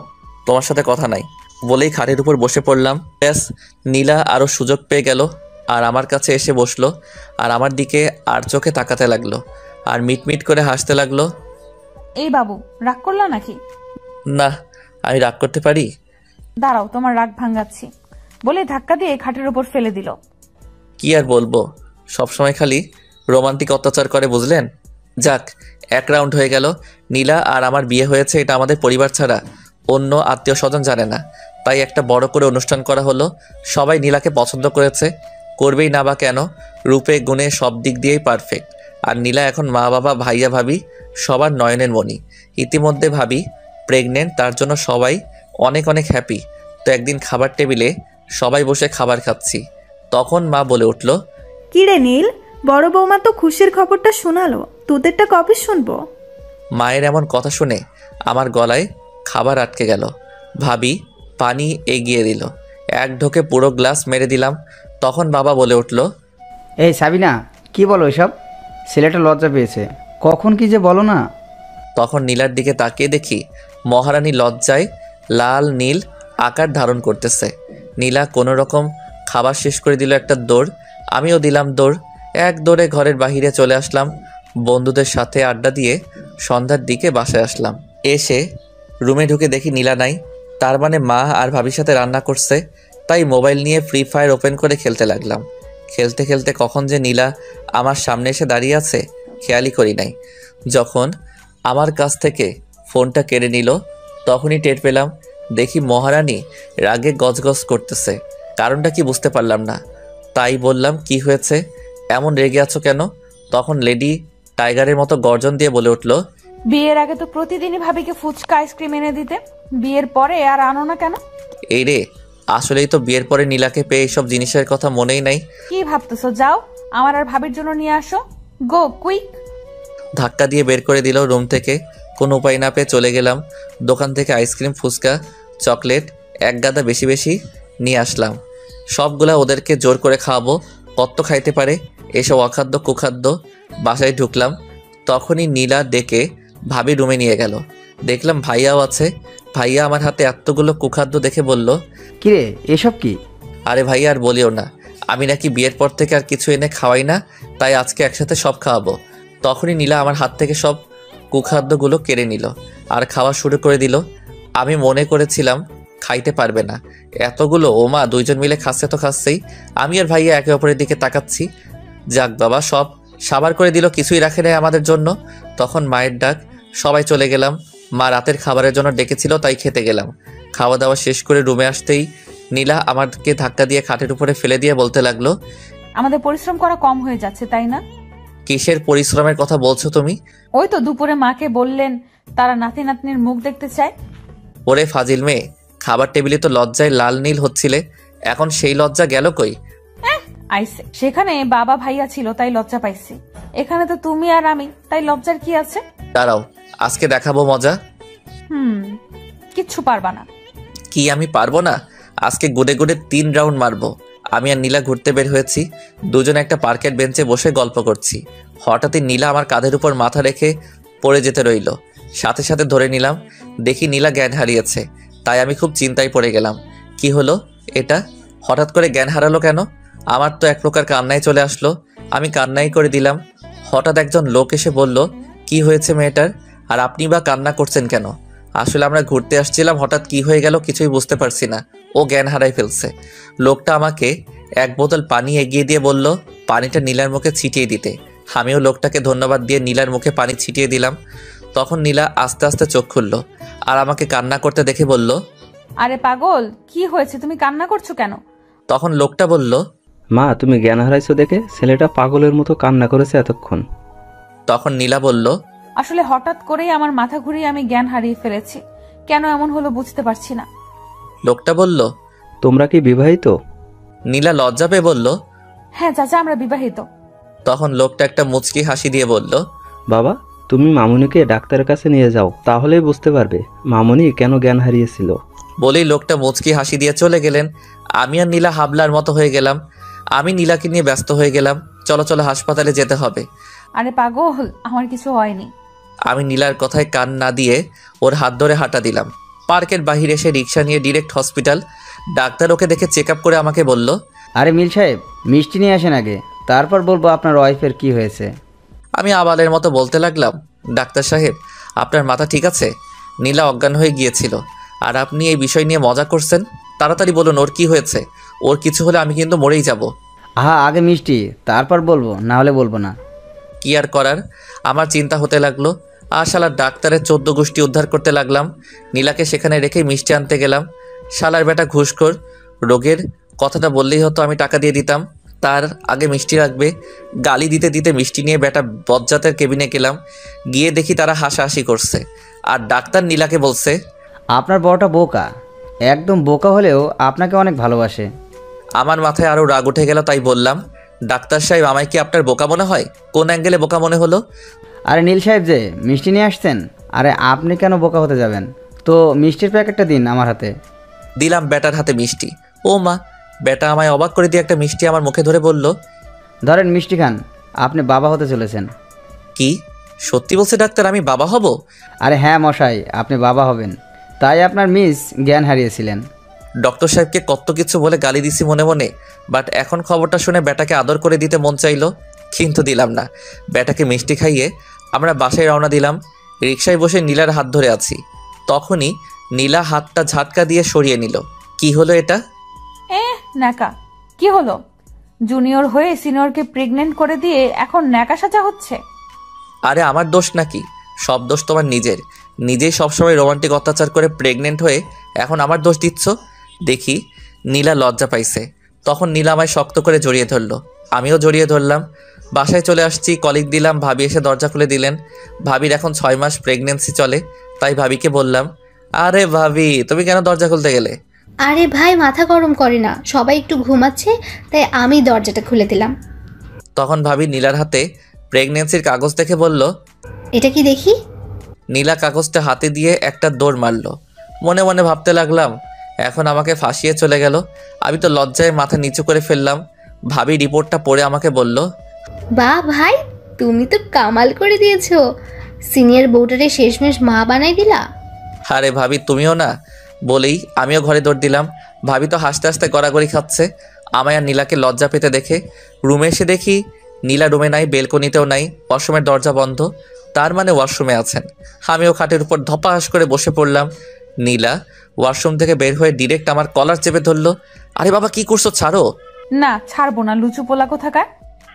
তোমার সাথে কথা নাই বলেই খাটের উপর বসে পড়লাম। ব্যাস, নীলা আরও সুযোগ পেয়ে গেল আর আমার কাছে এসে বসলো আর আমার দিকে আর চোখে তাকাতে লাগলো আর মিটমিট করে হাসতে লাগলো। এই বাবু, রাগ করলা নাকি? না, আমি রাগ করতে পারি? দাঁড়াও, তোমার রাগ ভাঙাচ্ছি বলে ধাক্কা দিয়ে খাটের উপর ফেলে দিল। কি আর বলবো, সবসময় খালি রোমান্টিক অত্যাচার করে বুঝলেন। যাক, এক রাউন্ড হয়ে গেল। নীলা আর আমার বিয়ে হয়েছে এটা আমাদের পরিবার ছাড়া অন্য আত্মীয় স্বজন জানে না, তাই একটা বড় করে অনুষ্ঠান করা হলো। সবাই নীলাকে পছন্দ করেছে, করবেই না বা কেন, রূপে গুণে সব দিক দিয়েই পারফেক্ট। আর নীলা এখন মা বাবা ভাইয়া ভাবি সবার নয়নের মণি। ইতিমধ্যে ভাবি প্রেগনেন্ট, তার জন্য সবাই অনেক অনেক হ্যাপি। তো একদিন খাবার টেবিলে সবাই বসে খাবার খাচ্ছি, তখন মা বলে উঠল, কি রে নীল, বড় বৌমা তো খুশির খবরটা শোনালো, তোদেরটা কবে শুনবো? মায়ের এমন কথা শুনে আমার গলায় খাবার আটকে গেল। ভাবি পানি এগিয়ে দিল, এক ঢোকে পুরো গ্লাস মেরে দিলাম। তখন বাবা বলে উঠল, এই সাবিনা, কি বলো এসব? ছেলেটা লজ্জা পেয়েছে, কখন কি যে বলো না। তখন নীলার দিকে তাকিয়ে দেখি মহারানী লজ্জায় লাল নীল আকার ধারণ করতেছে। নীলা কোনো রকম খাবার শেষ করে দিল একটা দৌড়, আমিও দিলাম দৌড়। এক দৌড়ে ঘরের বাহিরে চলে আসলাম। বন্ধুদের সাথে আড্ডা দিয়ে সন্ধ্যার দিকে বাসায় আসলাম। এসে রুমে ঢুকে দেখি নীলা নাই, তার মানে মা আর ভাবির সাথে রান্না করছে। তাই মোবাইল নিয়ে ফ্রি ফায়ার ওপেন করে খেলতে লাগলাম। খেলতে খেলতে কখন যে নীলা আমার সামনে এসে দাঁড়িয়ে আছে খেয়ালই করি নাই। যখন আমার কাছ থেকে ফোনটা কেড়ে নিল তখনই টের পেলাম, দেখি মহারানী রাগে গজগজ করতেছে। কারণটা কি বুঝতে পারলাম না, তাই বললাম, কি হয়েছে, এমন রেগে আছো কেন? তখন লেডি টাইগারের মতো গর্জন দিয়ে বলে উঠল, বিয়ের আগে তো প্রতিদিনই ভাবিকে ফুচকা আইসক্রিম এনে দিতে, বিয়ের পরে আর আনো না কেন? এই রে, আসলেই তো বিয়ের পরে নীলাকে পেয়ে এইসব জিনিসের কথা মনেই নাই। কি ভাবতেছো? যাও আমার আর ভাবির জন্য নিয়ে আসো, গো কুইক। ধাক্কা দিয়ে বের করে দিল রুম থেকে। কোনো উপায় না পেয়ে চলে গেলাম দোকান থেকে আইসক্রিম, ফুচকা, চকলেট এক গাদা বেশি বেশি নিয়ে আসলাম। সবগুলা ওদেরকে জোর করে খাওয়াবো, কত খাইতে পারে এসব অখাদ্য কুখাদ্য। বাসায় ঢুকলাম, তখনই নীলা ডেকে ভাবি রুমে নিয়ে গেল। দেখলাম ভাইয়াও আছে। ভাইয়া আমার হাতে এতগুলো কুখাদ্য দেখে বলল, কিরে এসব কি? আরে ভাইয়া আর বলিও না, আমি নাকি বিয়ের পর থেকে আর কিছু এনে খাওয়াই না, তাই আজকে একসাথে সব খাওয়াবো। তখনই নীলা আমার হাত থেকে সব কুখাদ্যগুলো কেড়ে নিল আর খাওয়া শুরু করে দিল। আমি মনে করেছিলাম খাইতে পারবে না, এতগুলো ওমা দুইজন মিলে খাচ্ছে তো খাচ্ছেই। আমি আর ভাইয়া একে অপরের দিকে তাকাচ্ছি। যাক বাবা, সব সাবার করে দিল, কিছুই রাখে নাই আমাদের জন্য। তখন মায়ের ডাক, সবাই চলে গেলাম। মা রাতের খাবারের জন্য ডেকেছিল, তাই খেতে গেলাম। খাওয়া দাওয়া শেষ করে রুমে আসতেই নীলা আমাকে ধাক্কা দিয়ে খাটের উপরে ফেলে দিয়ে বলতে লাগলো, আমাদের পরিশ্রম করা কম হয়ে যাচ্ছে তাই না? কিসের পরিশ্রমের কথা বলছো তুমি? ওই তো দুপুরে মাকে বললেন তারা নাতি নাতনির মুখ দেখতে চায়। ওরে ফাজিল মেয়ে, খাবার টেবিলে তো লজ্জায় লাল নীল হচ্ছিলে, এখন সেই লজ্জা গেল কই? আইসে, সেখানে বাবা ভাইয়া ছিল তাই লজ্জা পাইছি, এখানে তো তুমি আর আমি, তাই লজ্জার কি আছে? দাঁড়াও, আজকে দেখাবো মজা। কিচ্ছু পারবা না। কি আমি পারবো না? আজকে গুডে গুডে 3 রাউন্ড মারবো। আমি আর নীলা ঘুরতে বের হয়েছি, দুজনে একটা পার্কের বেঞ্চে বসে গল্প করছি। হঠাৎই নীলা আমার কাঁধের উপর মাথা রেখে পড়ে যেতে রইল। সাথে সাথে ধরে নিলাম, দেখি নীলা জ্ঞান হারিয়েছে। তাই আমি খুব চিন্তায় পড়ে গেলাম, কি হলো এটা, হঠাৎ করে জ্ঞান হারালো কেন? আমার তো এক প্রকার কান্নায় চলে আসলো। আমি কান্নাই করে দিলাম। হঠাৎ একজন লোক এসে বলল, কি হয়েছে মেয়েটার, আর আপনি বা কান্না করছেন কেন? আসলে আমরা ঘুরতে আসছিলাম, হঠাৎ কি হয়ে গেল কিছুই বুঝতে পারছি না, ও জ্ঞান হারাই ফেলছে। লোকটা আমাকে এক বোতল পানি এগিয়ে দিয়ে বলল পানিটা নীলার মুখে ছিটিয়ে দিতে। আমিও লোকটাকে ধন্যবাদ দিয়ে নীলার মুখে পানি ছিটিয়ে দিলাম। তখন নীলা আস্তে আস্তে চোখ খুলল আর আমাকে কান্না করতে দেখে বলল, আরে পাগল, কি হয়েছে, তুমি কান্না করছো কেন? তখন লোকটা বলল, মা তুমি জ্ঞান হারাইছো দেখে ছেলেটা পাগলের মতো কান্না করেছে এতক্ষণ। তখন নীলা বলল, আসলে হঠাৎ করেই আমার মাথা ঘুরিয়ে আমি জ্ঞান হারিয়ে ফেলেছি, কেন এমন হলো বুঝতে পারছি না। লোকটা বলল, তোমরা কি বিবাহিত? নীলা লজ্জা পেয়ে বলল, হ্যাঁ চাচা, আমরা বিবাহিত। তখন লোকটা একটা মুচকি হাসি দিয়ে বলল, বাবা তুমি মামুনিকে ডাক্তারের কাছে নিয়ে যাও, তাহলেই বুঝতে পারবে মামুনি কেন জ্ঞান হারিয়েছিল। বলেই লোকটা মুচকি হাসি দিয়ে চলে গেলেন। আমি আর নীলা হাবলার মতো হয়ে গেলাম। আমি নীলাকে নিয়ে ব্যস্ত হয়ে গেলাম, চলো চলো হাসপাতালে যেতে হবে। আরে পাগল, আমার কিছু হয়নি। আমি নীলার কথায় কান না দিয়ে ওর হাত ধরে হাঁটা দিলাম। পার্কের বাহিরে এসে রিক্সা নিয়ে ডিরেক্ট হসপিটাল। ডাক্তার ওকে দেখে চেক আপ করে আমাকে বলল, আরে মিল সাহেব, মিষ্টি নিয়ে আসেন আগে, তারপর বলবো আপনার ওয়াইফের কি হয়েছে। আমি আবালের মতো বলতে লাগলাম, ডাক্তার সাহেব আপনার মাথা ঠিক আছে? নীলা অজ্ঞান হয়ে গিয়েছিল আর আপনি এই বিষয় নিয়ে মজা করছেন। তাড়াতাড়ি বলুন ওর কি হয়েছে, ওর কিছু হলে আমি কিন্তু মরেই যাব। আগে মিষ্টি, তারপর বলবো, না হলে বলবো না। কি আর করার, আমার চিন্তা হতে লাগলো। আর শালার ডাক্তারের 14 গোষ্ঠী উদ্ধার করতে লাগলাম। নীলাকে সেখানে রেখে মিষ্টি আনতে গেলাম। শালার বেটা ঘুষখোর, রোগের কথাটা বললেই হতো, আমি টাকা দিয়ে দিতাম। তার আগে মিষ্টি রাখবে। গালি দিতে দিতে মিষ্টি নিয়ে বেটা বজ্জাতের কেবিনে গেলাম। গিয়ে দেখি তারা হাসাহাসি করছে। আর ডাক্তার নীলাকে বলছে, আপনার বড়টা বোকা, একদম বোকা হলেও আপনাকে অনেক ভালোবাসে। আমার মাথায় আরও রাগ উঠে গেল। তাই বললাম, ডাক্তার সাহেব, আমায় কি আপনার বোকা মনে হয়? কোন অ্যাঙ্গেলে বোকা মনে হলো? আরে নীল সাহেব যে মিষ্টি নিয়ে আসছেন, আরে আপনি কেন বোকা হতে যাবেন? তো মিষ্টির প্যাকেটটা দিন আমার হাতে। দিলাম বেটার হাতে মিষ্টি। ও মা, বেটা আমায় অবাক করে দিয়ে একটা মিষ্টি আমার মুখে ধরে বলল, ধরেন মিষ্টি খান, আপনি বাবা হতে চলেছেন। কি সত্যি বলছে ডাক্তার, আমি বাবা হব? আরে হ্যাঁ মশাই, আপনি বাবা হবেন। তাই আপনার মিস জ্ঞান হারিয়েছিলেন। ডক্টর সাহেবকে কত কিছু বলে গালি দিছি মনে মনে, বাট এখন খবরটা শুনে বেটাকে আদর করে দিতে মন চাইলো, কিন্তু দিলাম না। বেটাকে মিষ্টি খাইয়ে আমরা বাসায় রওনা দিলাম। রিকশায় বসে নীলার হাত ধরে আছি। তখনই নীলা হাতটা ঝাটকা দিয়ে সরিয়ে নিল। কি হলো এটা? ন্যাকা কি হলো? জুনিয়র হয়ে সিনিয়রকে প্রেগনেন্ট করে দিয়ে এখন ন্যাকা সাজা হচ্ছে? আরে আমার দোষ নাকি? সব দোষ তোমার নিজের। নিজেই সবসময় রোমান্টিক অত্যাচার করে প্রেগনেন্ট হয়ে এখন আমার দোষ দিচ্ছ। দেখি নীলা লজ্জা পাইছে। তখন নীলা আমায় শক্ত করে জড়িয়ে ধরলো, আমিও জড়িয়ে ধরলাম। বাসায় চলে আসছি, কলিং দিলাম, ভাবি এসে দরজা খুলে দিলেন। ভাবির এখন 6 মাস প্রেগনেন্সি চলে। তাই ভাবিকে বললাম, আরে ভাবি, তুমি কেন দরজা খুলতে গেলে? আরে ভাই, মাথা গরম করে না, সবাই একটু ঘুমাচ্ছে, তাই আমি দরজাটা খুলে দিলাম। তখন ভাবি নীলার হাতে প্রেগনেন্সির কাগজ দেখে বলল, এটা কি দেখি? নীলা কাগজটা হাতে দিয়ে একটা দৌড় মারল। মনে মনে ভাবতে লাগলাম, এখন আমাকে ফাঁসিয়ে চলে গেল। আমি তো লজ্জায় মাথা নিচু করে ফেললাম। ভাবি রিপোর্টটা পড়ে আমাকে বলল, বাহ ভাই, তুমি তো কামাল করে দিয়েছো, সিনিয়র বউটারে শেষমেশ মা বানাই দিলা। আরে ভাবি তুমিও না, বলেই আমিও ঘরে দৌড় দিলাম। ভাবি তো হাসতে হাসতে গড়াগড়ি খাচ্ছে আমায় আর নীলাকে লজ্জা পেতে দেখে। রুমে এসে দেখি নীলা রুমে নাই, বেলকনিতেও নাই, ওয়াশরুমের দরজা বন্ধ। তার মানে ওয়াশরুমে আছেন। আমিও খাটের উপর ধপাস করে বসে পড়লাম। নীলা ওয়াশরুম থেকে বের হয়ে ডিরেক্ট আমার কলার চেপে ধরলো। আরে বাবা, কি করছো? ছাড়ো। না, ছাড়বো না, লুচু পোলা কোথাকার।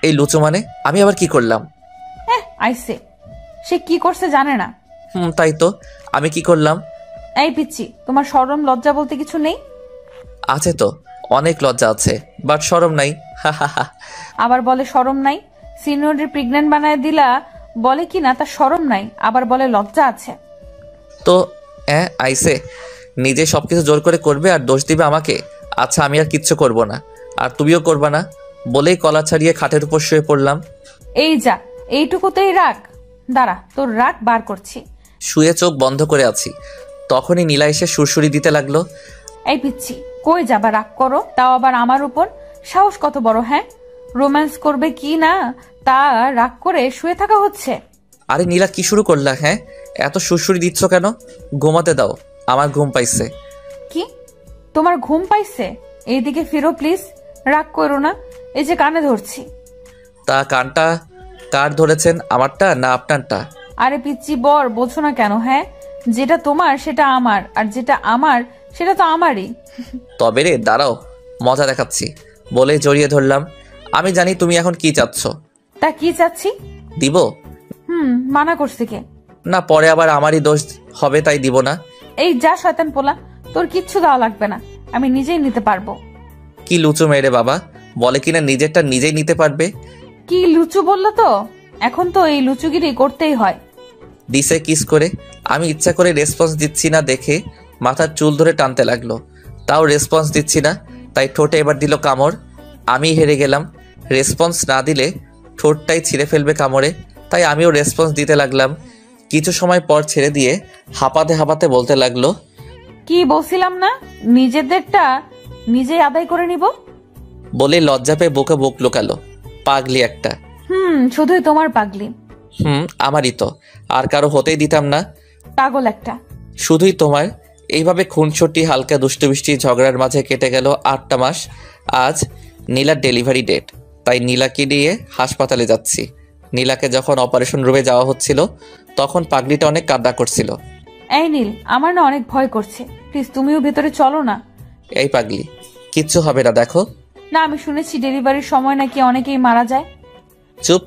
এই লুচু মানে? আমি আবার কি করলাম? আইসে, সে কি করছে জানে না। তাই তো, আমি কি করলাম? এই পিচ্ছি, তোমার শরম লজ্জা বলতে কিছু নেই? আছে তো, অনেক লজ্জা আছে, বাট শরম নাই। আবার বলে শরম নাই। সিনিয়রের প্রেগনেন্ট বানায় দিলা, বলে কি না তার শরম নাই, আবার বলে লজ্জা আছে। তো আইসে নিজে সবকিছু জোর করে করবে আর দোষ দিবে আমাকে। আচ্ছা, আমি আর কিচ্ছু করব না, আর তুমিও করবা না, বলেই কলা ছাড়িয়ে খাটের উপর শুয়ে পড়লাম। এই যা, এইটুকুতেই রাগ? দাঁড়া, তোর রাগ বার করছি। শুয়ে চোখ বন্ধ করে আছি। তখনই নীলা এসে সুরসুরি দিতে লাগলো। এই পিচ্ছি, কই যাবা রাগ করো, তাও আবার আমার উপর? সাহস কত বড়, হ্যাঁ? রোম্যান্স করবে কি না তা রাগ করে শুয়ে থাকা হচ্ছে? আরে নীলা, কি শুরু করলা? হ্যাঁ, এত সুরসুরি দিচ্ছ কেন? ঘুমাতে দাও, আমার ঘুম পাইছে। কি তোমার ঘুম পাইছে? এইদিকে ফিরো প্লিজ, রাগ করো না, এই যে কানে ধরছি। তা কানটা কার ধরেছেন, আমারটা না আপনারটা? আরে পিচ্ছি বর, বোঝো না কেন? হ্যাঁ, যেটা তোমার সেটা আমার, আর যেটা আমার সেটা তো আমারই। তবে রে, দাঁড়াও, মজা দেখাচ্ছি, বলে জড়িয়ে ধরলাম। আমি জানি তুমি এখন কি চাচ্ছ। তা কি চাচ্ছি? দিব? মানা করছে কে? না, পরে আবার আমারই দোষ হবে, তাই দিব না। এই যা শয়তান পোলা, তোর কিচ্ছু দেওয়া লাগবে না, আমি নিজেই নিতে পারবো। কি লুচু মেরে বাবা, বলে কিনা নিজেরটা নিজেই নিতে পারবে। কি লুচু বললো তো? এখন তো এই লুচুগিরি করতেই হয়। দিছে কিস করে। আমি ইচ্ছা করে রেসপন্স দিচ্ছি না দেখে মাথার চুল ধরে টানতে লাগলো। তাও রেসপন্স দিচ্ছি না, তাই ঠোঁটে এবার দিল কামড়। আমি হেরে গেলাম। রেসপন্স না দিলে ঠোঁটটাই ছিঁড়ে ফেলবে কামড়ে, তাই আমিও রেসপন্স দিতে লাগলাম। কিছু সময় পর ছেড়ে দিয়ে হাঁপাতে হাঁপাতে বলতে লাগলো, কি বলছিলাম না, নিজেদেরটা নিজেই আদায় করে নিব। বলে লজ্জা পেয়ে বুকে বুক লুকালো। পাগলি একটা। শুধুই তোমার পাগলি। আমারই তো, আর কারো হতেই দিতাম না। পাগল একটা। শুধুই তোমার। এইভাবে খুনছুটি হালকা দুষ্টুমিষ্টি ঝগড়ার মাঝে কেটে গেল 8টা মাস। আজ নীলার ডেলিভারি ডেট, তাই নীলাকে নিয়ে হাসপাতালে যাচ্ছি। নীলাকে যখন অপারেশন রুমে যাওয়া হচ্ছিল তখন পাগলিটা অনেক কান্না করছিল। এই নীল, আমার না অনেক ভয় করছে, প্লিজ তুমিও ভেতরে চলো না। এই পাগলি, কিচ্ছু হবে না, দেখো। না, আমি শুনেছি ডেলিভারির সময় নাকি অনেকেই মারা যায়। চুপ,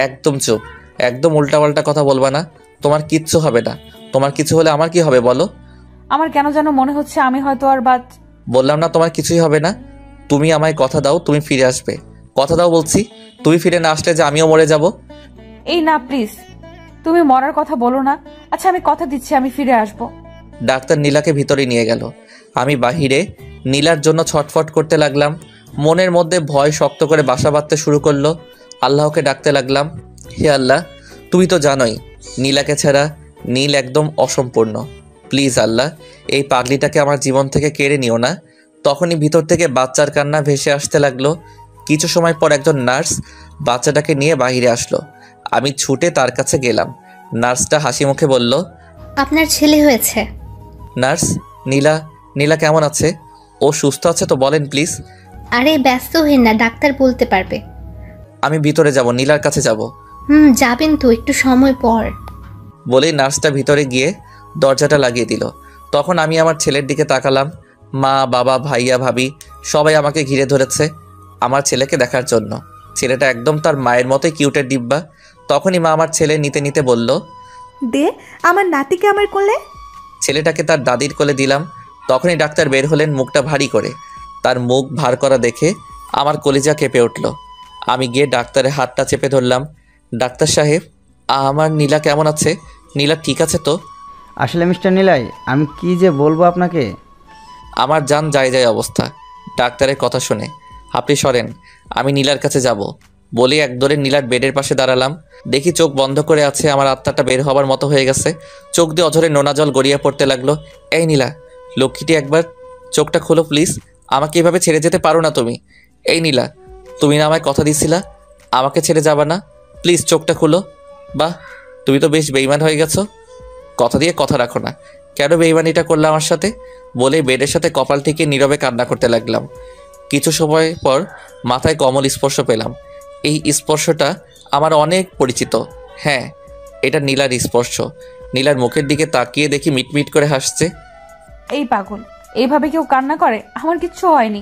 একদম চুপ, একদম উল্টাপাল্টা কথা বলবা না। তোমার কিচ্ছু হবে না। তোমার কিছু হলে আমার কি হবে বলো? আমার কেন যেন মনে হচ্ছে আমি হয়তো আর বাদ। বললাম না তোমার কিছুই হবে না। তুমি আমায় কথা দাও তুমি ফিরে আসবে। কথা দাও বলছি। তুমি ফিরে না আসলে যে আমিও মরে যাব। এই না প্লিজ, তুমি মরার কথা বলো না। আচ্ছা আমি কথা দিচ্ছি আমি ফিরে আসব। ডাক্তার নীলাকে ভিতরে নিয়ে গেল। আমি বাহিরে নীলার জন্য ছটফট করতে লাগলাম। মনের মধ্যে ভয় শক্ত করে বাসা বাঁধতে শুরু করলো। আল্লাহকে ডাকতে লাগলাম, হে আল্লাহ, তুমি তো জানোই নীলাকে ছাড়া নীল একদম অসম্পূর্ণ। প্লিজ আল্লাহ, এই পাগলিটাকে আমার জীবন থেকে কেড়ে নিও না। তখনই ভিতর থেকে বাচ্চার কান্না ভেসে আসতে লাগলো। কিছু সময় পর একজন নার্স বাচ্চাটাকে নিয়ে বাহিরে আসলো। আমি ছুটে তার কাছে গেলাম। নার্সটা হাসি মুখে বলল, আপনার ছেলে হয়েছে। নার্স, নীলা নীলা কেমন আছে? ও সুস্থ আছে তো বলেন প্লিজ। আরে ব্যস্ত হইন না, ডাক্তার বলতে পারবে। আমি ভিতরে যাব, নীলার কাছে যাব। যাবেন তো একটু সময় পর। বলেই নার্সটা ভিতরে গিয়ে দরজাটা লাগিয়ে দিল। তখন আমি আমার ছেলের দিকে তাকালাম। মা, বাবা, ভাইয়া, ভাবি সবাই আমাকে ঘিরে ধরেছে আমার ছেলেকে দেখার জন্য। ছেলেটা একদম তার মায়ের মতোই কিউটের ডিব্বা। তখনই মা আমার ছেলে নিতে নিতে বলল, দে আমার নাতিকে আমার কোলে। ছেলেটাকে তার দাদির কোলে দিলাম। তখনই ডাক্তার বের হলেন মুখটা ভারী করে। তার মুখ ভার করা দেখে আমার কলিজা কেঁপে উঠল। আমি গিয়ে ডাক্তারের হাতটা চেপে ধরলাম। ডাক্তার সাহেব, আমার নীলা কেমন আছে? নীলা ঠিক আছে তো? আসলে মিস্টার নিলাই, আমি কি যে বলবো আপনাকে। আমার জান যায় যায় অবস্থা ডাক্তারের কথা শুনে। আপনি সরেন, আমি নীলার কাছে যাব। বলে এক দৌড়ে নীলার বেডের পাশে দাঁড়ালাম। দেখি চোখ বন্ধ করে আছে। আমার আত্মাটা বের হবার মতো হয়ে গেছে। চোখ দিয়ে অঝরে নোনা জল গড়িয়ে পড়তে লাগলো। এই নীলা, লক্ষ্মীটি একবার চোখটা খোলো প্লিজ। আমাকে এভাবে ছেড়ে যেতে পারো না তুমি। এই নীলা, তুমি না আমায় কথা দিছিলা আমাকে ছেড়ে যাবা না? প্লিজ চোখটা খুলো। বাহ, তুমি তো বেশ বেইমান হয়ে গেছো। কথা দিয়ে কথা রাখো না। কেন বেইমানিটা করলে আমার সাথে? বলে বেডের সাথে কপাল থেকে নীরবে কান্না করতে লাগলাম। কিছু সময় পর মাথায় কমল স্পর্শ পেলাম। এই স্পর্শটা আমার অনেক পরিচিত। হ্যাঁ, এটা নীলার স্পর্শ। নীলার মুখের দিকে তাকিয়ে দেখি মিটমিট করে হাসছে। এই পাগল, এইভাবে কেউ কান্না করে? আমার কিচ্ছু হয়নি।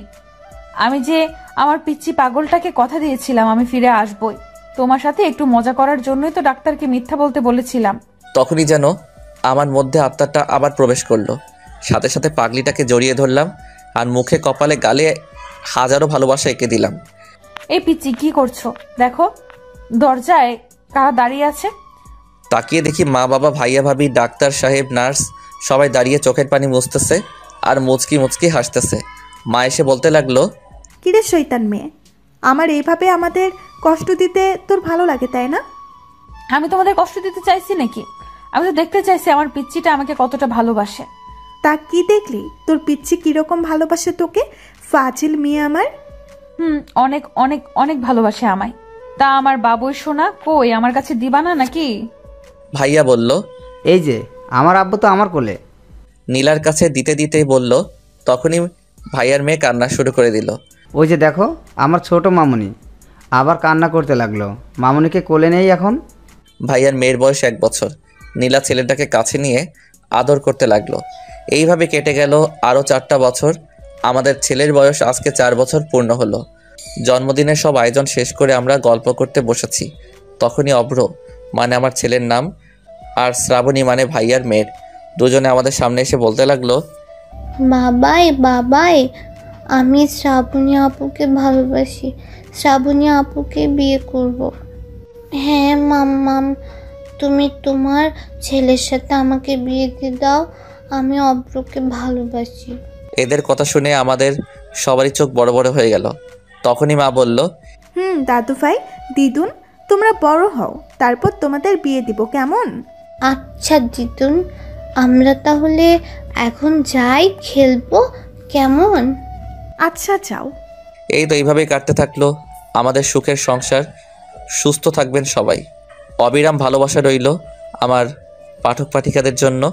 আমি যে আমার পিচ্চি পাগলটাকে কথা দিয়েছিলাম আমি ফিরে আসবই। তোমার সাথে একটু মজা করার জন্যই তো ডাক্তারকে মিথ্যা বলতে বলেছিলাম। তখনই যেন আমার মধ্যে আত্মাটা আবার প্রবেশ করলো। সাথে সাথে পাগলিটাকে জড়িয়ে ধরলাম আর মুখে কপালে গালে হাজারো ভালোবাসা এঁকে দিলাম। এই পিচ্চি কি করছো? দেখো দরজায় কারা দাঁড়িয়ে আছে। তাকিয়ে দেখি মা, বাবা, ভাইয়া, ভাবি, ডাক্তার সাহেব, নার্স সবাই দাঁড়িয়ে চোখের পানি মুছতেছে আর মুচকি মুচকি হাসতেছে। মা এসে বলতে লাগলো, কিরে শয়তান মেয়ে, আমার এইভাবে আমাদের কষ্ট দিতে তোর ভালো লাগে তাই না? আমি তোমাদের কষ্ট দিতে চাইছি নাকি? আমি তো দেখতে চাইছি আমার পিচ্চিটা আমাকে কতটা ভালোবাসে। তা কি দেখলি তোর পিচ্ছি কিরকম ভালোবাসে তোকে? ফাজিল মেয়ে আমার। অনেক অনেক অনেক ভালোবাসে আমায়। তা আমার বাবুই সোনা কই, আমার কাছে দিবা না নাকি? ভাইয়া বলল, এই যে আমার আব্বু তো আমার কোলে। নীলার কাছে দিতে দিতেই বলল। তখনই ভাইয়ার মেয়ে কান্না শুরু করে দিল। ওই যে দেখো আমার ছোট মামুনি আবার কান্না করতে লাগলো। মামুনিকে কোলে নেই এখন। ভাইয়ার মেয়ের বয়স 1 বছর। নীলা ছেলেটাকে কাছে নিয়ে আদর করতে লাগলো। এইভাবে কেটে গেল আরও 4টা বছর। আমাদের ছেলের বয়স আজকে 4 বছর পূর্ণ হলো। জন্মদিনের সব আয়োজন শেষ করে আমরা গল্প করতে বসেছি। তখনই অভ্র, মানে আমার ছেলের নাম, আর শ্রাবণী মানে ভাইয়ার মেয়ের, দুজনে আমাদের সামনে এসে বলতে লাগলো, বাবাই বাবাই, আমি শ্রাবণী আপুকে ভালোবাসি, শ্রাবণী আপুকে বিয়ে করব। হ্যাঁ মাম্মাম, তুমি তোমার ছেলের সাথে আমাকে বিয়ে দিয়ে দাও, আমি অব্রকে ভালোবাসি। এদের কথা শুনে আমাদের সবারই চোখ বড় বড় হয়ে গেল। তখনই মা বলল, দাদু ভাই দিদুন তোমরা বড় হও, তারপর তোমাদের বিয়ে দিব কেমন? আচ্ছা দিদুন, আমরা তাহলে এখন যাই, খেলবো কেমন? আচ্ছা যাও। এই তো এইভাবেই কাটতে থাকলো আমাদের সুখের সংসার। সুস্থ থাকবেন সবাই। অবিরাম ভালোবাসা রইল আমার পাঠক পাঠিকাদের জন্য।